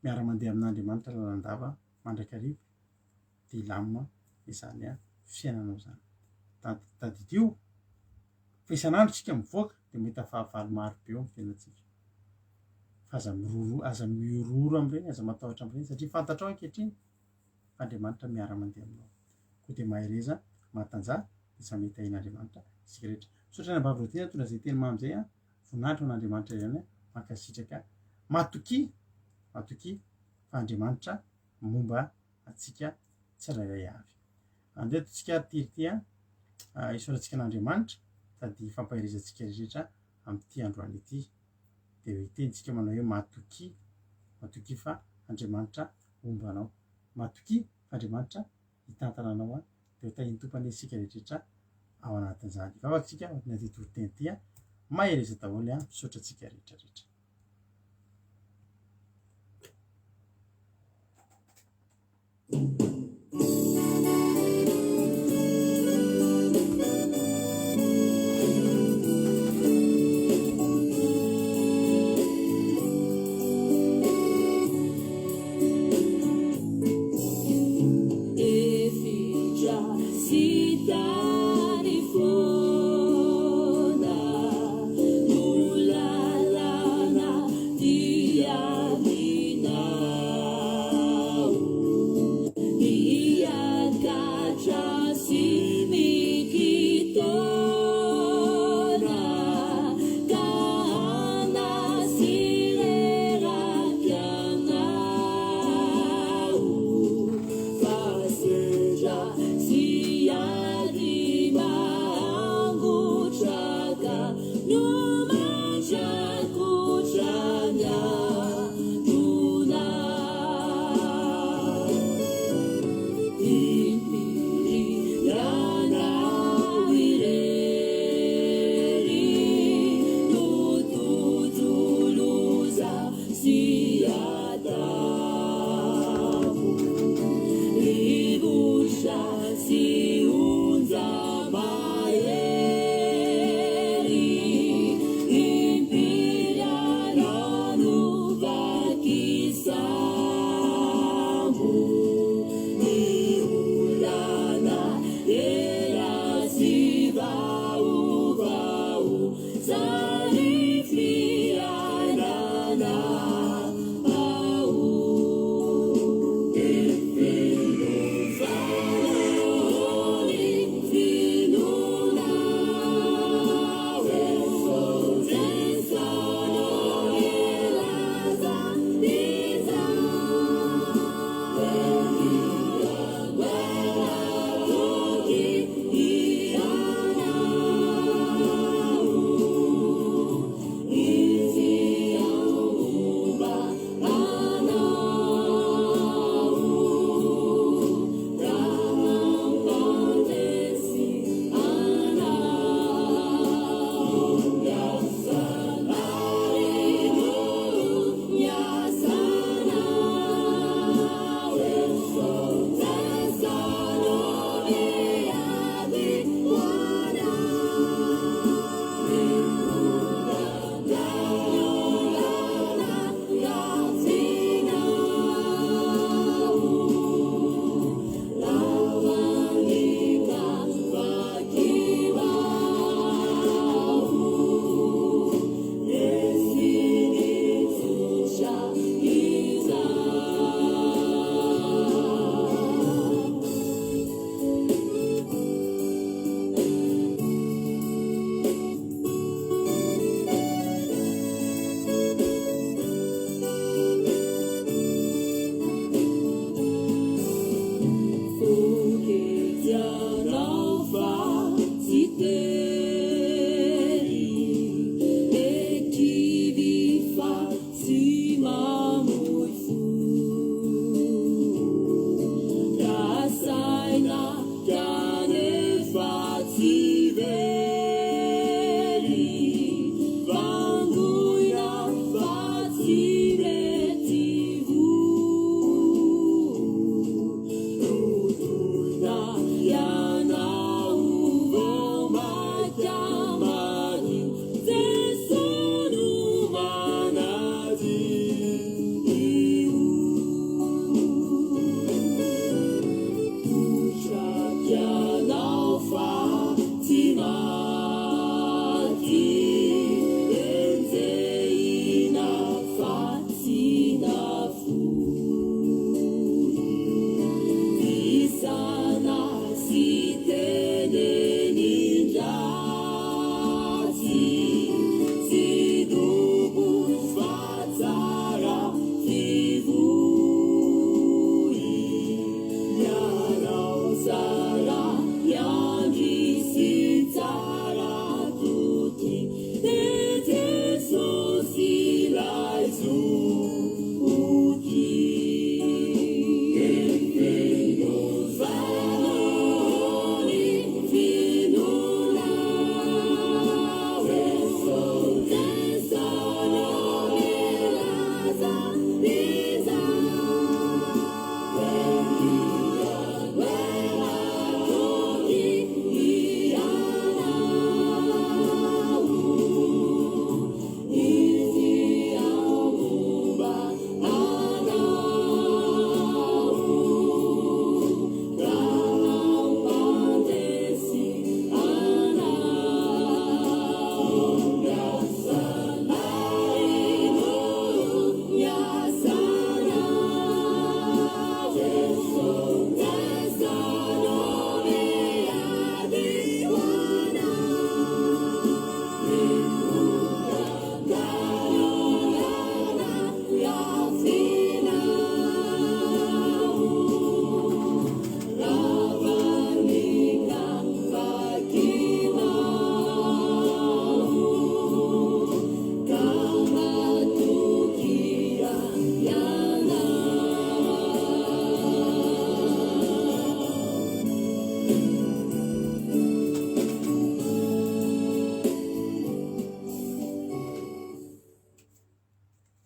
miara-mandeha amin'Andriamanitra lalandava mandrakariva dia ilamina izany fiainanao izany. Tadidio fa isan'andro tsika mivoaka dia mahita fahavalo maro be eo amin'ny fiainantsika. Fa aza miororo amin'ireny, aza matahotra amin'ireny satria fantatrao ankehitriny fa Andriamanitra miara-mandeha aminao koa dia mahereza mahatanjah dia samy hitahin'Andriamanitra isika rehetra misaotra ny ambavy tondra izay teny mamizay voninahitra ho n'Andriamanitra irany mankasitraka matoki fa Andriamanitra momba atsika tsirairay avy andeha totsika tirity isaorantsika n'Andriamanitra sady fampaherezantsika rehetra amin'ity androany ity dia hitentsika manao hoe matoki fa Andriamanitra ombanao matoki fa Andriamanitra hitantananao dia tahiny tompany isika rehetra ao anatin'izany vavatsika ohatana ty toriteny ty mahereza daholo misaotra antsika rehetrarehetra La la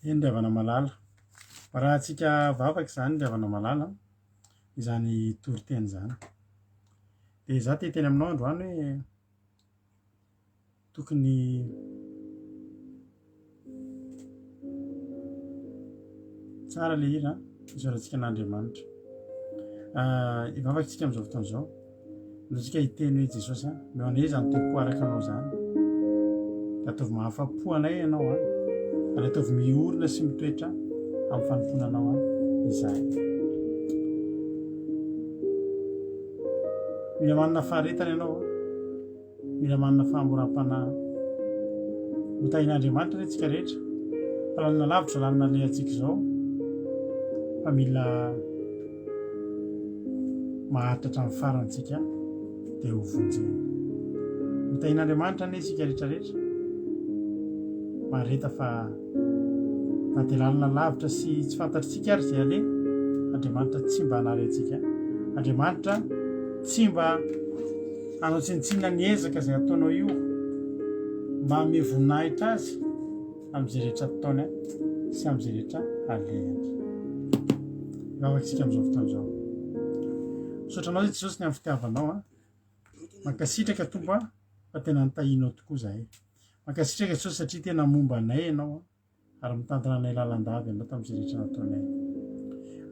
Ndriavana malala raha antsika vavaka izany ndriavana malala izany toriteny zany dia za teteny aminao androany hoe tokony tsara le hira isorantsika n'Andriamanitra ivavakantsika amin'izao fotoana izao antsika hiteny hoe Jesosy mioane zany toeko araka anao zany dia ataovy mahafapo anay ianao ary ataovy miorina sy mitoetra amin'ny fanompona anao izahay. Mila manana faharetana ianao mila manana fahamoram-panahy ho tahin'Andriamanitra re tsika rehetra fa lalina lavitra lalina le antsika izao fa mila mahatratra amin'ny farantsika dia ho vonjena ho tahin'Andriamanitra ane isika rehetrarehetra mareta fa na dia lalina lavitra sy tsy fantatritsika ary izay ale Andriamanitra tsy mba hanary antsika Andriamanitra tsy mba hanao tsinitsinina ny ezaka izay ataonao io mba hame voninahitra azy amin'izay rehetra ataony sy amin'izay rehetra alehany. Ivavakantsika amin'izao fotoana izao misotranao zay Jesosy ny amin'ny fitiavanao mankasitraka Tompo fa tena nitahinao tokoa zahay mankasitraka Jesosy satria tena momba anay ianao ary mitantana anay lalandava ianao tamin'izay rehetra nataonay.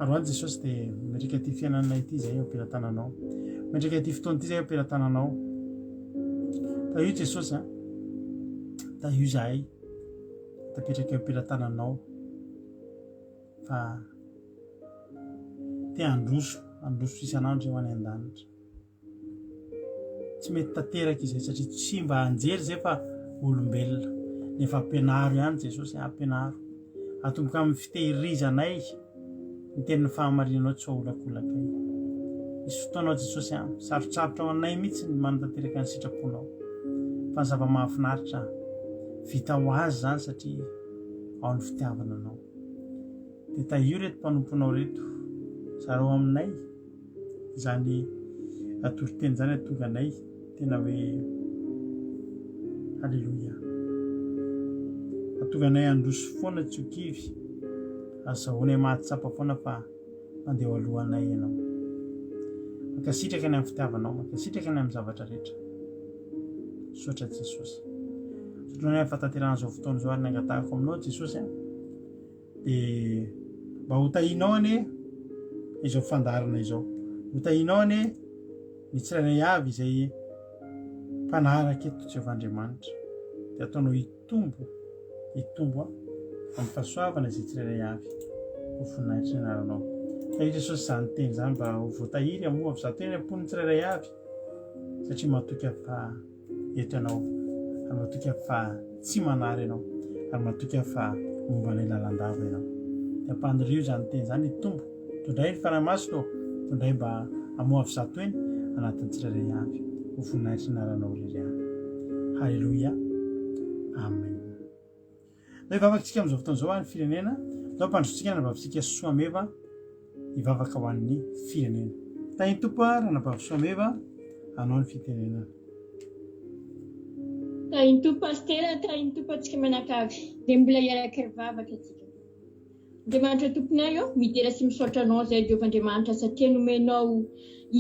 Androany Jesosy dia mendrika ty fiainanay ity zay eo am-pelantananao mendrika ty fotoana ity zay eo am-pelantananao da io Jesosy da io zahay tapetraka eo am-pelantananao fa te androso isan'andro ho any an-danitra tsy mety tanteraka izay satria tsy mba anjery zay fa olombelona nefa ampianaro ihany Jesosy ampianaro atomboka amin'ny fitehirizanay ny tena fahamarinanao tsy haholakolakay misy fotoanao Jesosy sarotsarotra ao anay mihitsy ny manatanteraka ny sitraponao fa ny zava-mahafinaritra vita ho azy zany satria ao ny fitiavana anao dia tahio reto mpanomponao reto zareo aminay izany atoriteny zany atonga anay tena hoe halleloia atonga anay androso foana tsy ho kivy azahoanay mahatsapa foana fa mandeha ho alohanay ianao mankasitraka any amin'ny fitiavanao mankasitraka any amin'ny zavatra rehetra sotra Jesosy sotra ny fahatanterana izao fotoana izao ary nangatahako aminao Jesosy dia mba ho tahinao ane izao fandarana izao ho tahinao ane ny tsirairay avy izay mpanaraka eto Jehovah'Andriamanitra dia ataonao hitombo amin'ny fahasoavana izay tsirairay avy ho voninahitra ny anaranao fa io Jesosy izany teny zany mba ho voatahiry amoa avy zato eny ampon'ny tsirairay avy satria matoka fa eto ianao ary matoka fa tsy manary ianao ary matoka fa momba ilay lalandava ianao dia ampandrio zany teny zany hitombo tondray ny faramaso tondray mba amoa avy zato eny anatin'ny tsirairay avy ho voninahitra ny anaranao rery halleloia amen. Da ivavakantsika amin'izao fotoana izao any firenena zao mpandrotsika nanabavisika Soameva hivavaka ho an'ny firenena tahiny Tompo raha nabavy Soameva anao ny fitenenana. Tahiny Tompo pastera tahiny Tompo atsika manakavy dia mbola iaraka vavaka atsika Andriamanitra tomponay midera sy misaotra anao zay Jehovah'Andriamanitra satria nomenao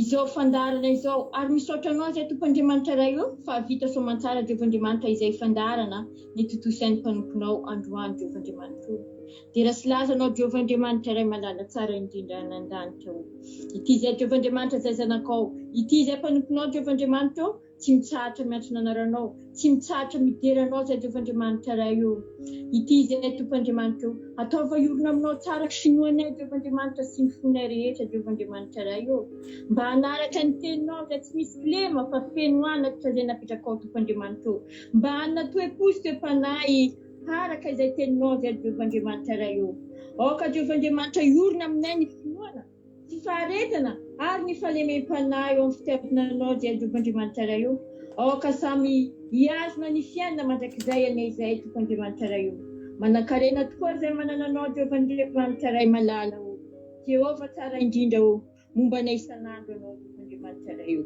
izao fandarana izao ary misaotra anao zay Tompoandriamanitra iray fa vita soamantsara Jehovah'Andriamanitra izay fandarana ny totosain'ny mpanomponao androany Jehovah'Andriamanitra dia raha sy lazanao Jehovah'Andriamanitra iray malala tsara indrindra nan-danitra ity zay Jehovah'Andriamanitra zay zanakao ity zay mpanomponao Jehovah'Andriamanitra tsy mitsahatra miantsona anaranao tsy mitsahatra mideranao zay Jehovah'Andriamanitra iray ity zay Tompoandriamanitra ataova iorina aminao tsara finoanay Jehovah'Andriamanitra sy ny fonay rehetra Jehovah'Andriamanitra iray mba hanaraka ny teninao zay tsy misy lema fa feno anatra zay napetrakao Tompoandriamanitra mba hanana toe-posy toe-panahy haraka izay teninao zay Jehovah'Andriamanitra iray aoka Jehovah'Andriamanitra iorina aminay ny finoana sy faharetana ary ny fahalemem-panahy eo amin'ny fitiavananao zay Jehovah'Andriamanitra iray aoka samy hiazona ny fiainana mandrakizay anay izay Tompoandriamanitra iray manan-karena tokoa zay manana anao Jehovah'Andriamanitra iray malala Jehova tsara indrindra momba anay isan'andro anao Jehovah'Andriamanitra iray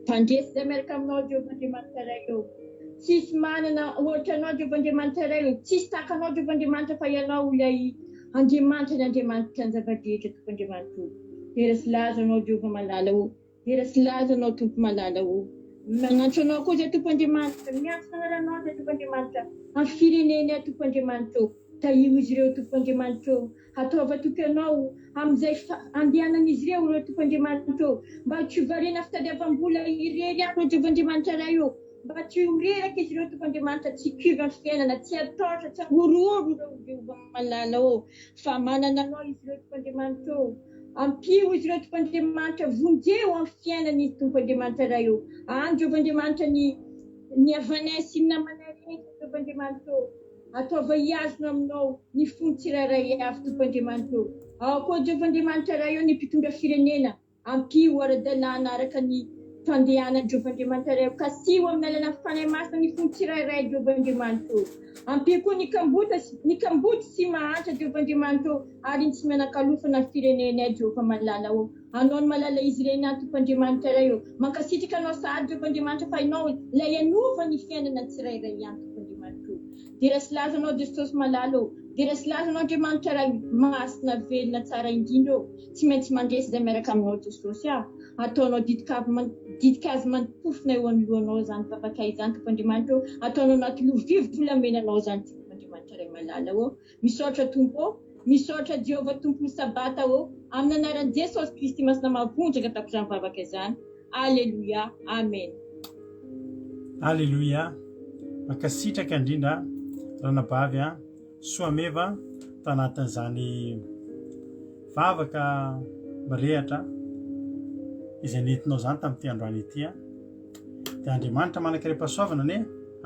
mpandresy zay miaraka aminao Jehovah'Andriamanitra iray tsisy manana ohatra anao Jehovandriamanitra iray tsisy tahaka anao Jehovandriamanitra fa ianao ilay Andriamanitra ny Andriamanitra ny zava-drehetra Tompandriamanitra Derasy laza anao Jehova malala o derasy laza anao Tompo malala o manantso anao koa zay Tompandriamanitra miantsona anao zay Tompandriamanitra amin'ny fireneny Tompandriamanitra taio izy ireo Tompandriamanitra ataova toky anao amin'izay andehanan'izy ireo Tompandriamanitra mba tsy variana fitadiavam-bola irery anao Jehovandriamanitra iray o mba tsy horeraka izy ireo Tompandriamanitra tsy kivy amin'ny fiainana tsy ataotra tsy ahorohoro ireo Jehova malala o fa manana anao izy ireo Tompandriamanitra ampio izy ireo Tompandriamanitra vonjeo amin'ny fiainana izy Tompandriamanitra iray o any Jehovandriamanitra ny havanay sy ny namanay rehetra Tompandriamanitra ataova hiazona aminao ny fony tsirairay avy Tompandriamanitra ao koa Jehovandriamanitra iray eo ny mpitondra firenena ampio ara-dalàna araka ny fandehanana Jehovandriamanitra iray ka siho amin'ny alàna fanahy masina ny fony tsirairay Jehovandriamanitra ampio koa ny kamboty sy mahantra Jehovandriamanitra ary tsy mianakalofana ny firenenay Jehova malala o anao ny malala izy ireny Tompandriamanitra iray o mankasitraka anao sahady Jehovandriamanitra fa ianao ilay anova ny fiainana tsirairay ihany Tompandriamanitra derasy laza anao Jesosy malala o derasy laza anao Andriamanitra iray masina velona tsara indrindra tsy maintsy mandresy izay miaraka aminao Jesosy ataonao didikazy mantofona eo anoloanao zany vavaka izany Tompandriamanitra ataonao anaty lovia volamenanao zany Tompandriamanitra iray malala o misaotra Tompo misaotra Jehova Tompo sabata o amin'ny anaran'i Jesosy Kristy masina mavonjaka tapitra izany vavaka izany alleluia amen alleluia makasitraka indrindra ranabavy soameva tanatin'izany vavaka mirehatra izay nentinao zany tamin'ity androany ity dia Andriamanitra manankirepasoavana ane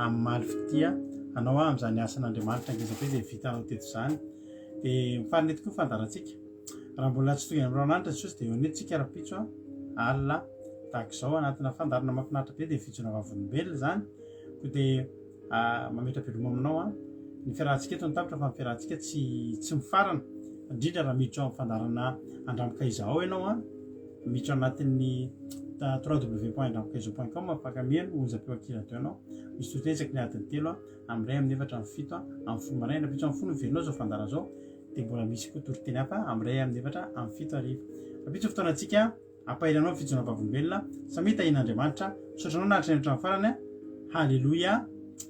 amin'ny maly fitia anao amin'izany asan'Andriamanitra angezako hoe zay vitanao teto izany dia mifarinety koa fandarantsika raha mbola tsy tonga amin'irao ananitra Jesosy dia enetsika rapitso alina tahaka izao anatina fandarana mahafinaritra be dia vitsona vavolombelona zany koa dia mametra-peloma aminao ny fiarahantsika eto ny tapitra fa ny fiarahantsika tsy mifarana indrindra raha miditra amin'ny fandarana andramboka izao ianao miditra anatin'ny www.andrambokaizao.com afakamieno onjam-peo ankilana teo ianao misy totentsaka ny adiny telo amin'ny ray amin'ny efatra amin'ny fito amin'ny folo maraina rapitso amin'ny folo velonao zao fandarana zao dia mbola misy koa toriteny hafa amin'ny ray amin'ny efatra amin'ny fito arivo rapitso fotoanantsika ampahiranao fitsona vavolombelona samy tahin'Andriamanitra sotranao nahitra ny hatrany farany halleluia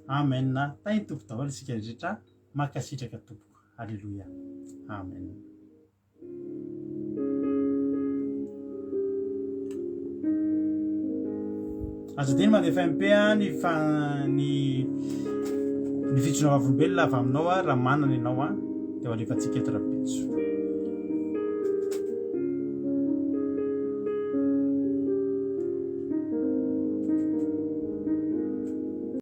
amen tahiny tompo daholo isika rehetra makasitraka tompoko halleluia amen azo diny mandefa MP ny fitsona vavolombelona avy aminao raha manana ianao dia ho alefantsika eto rapitso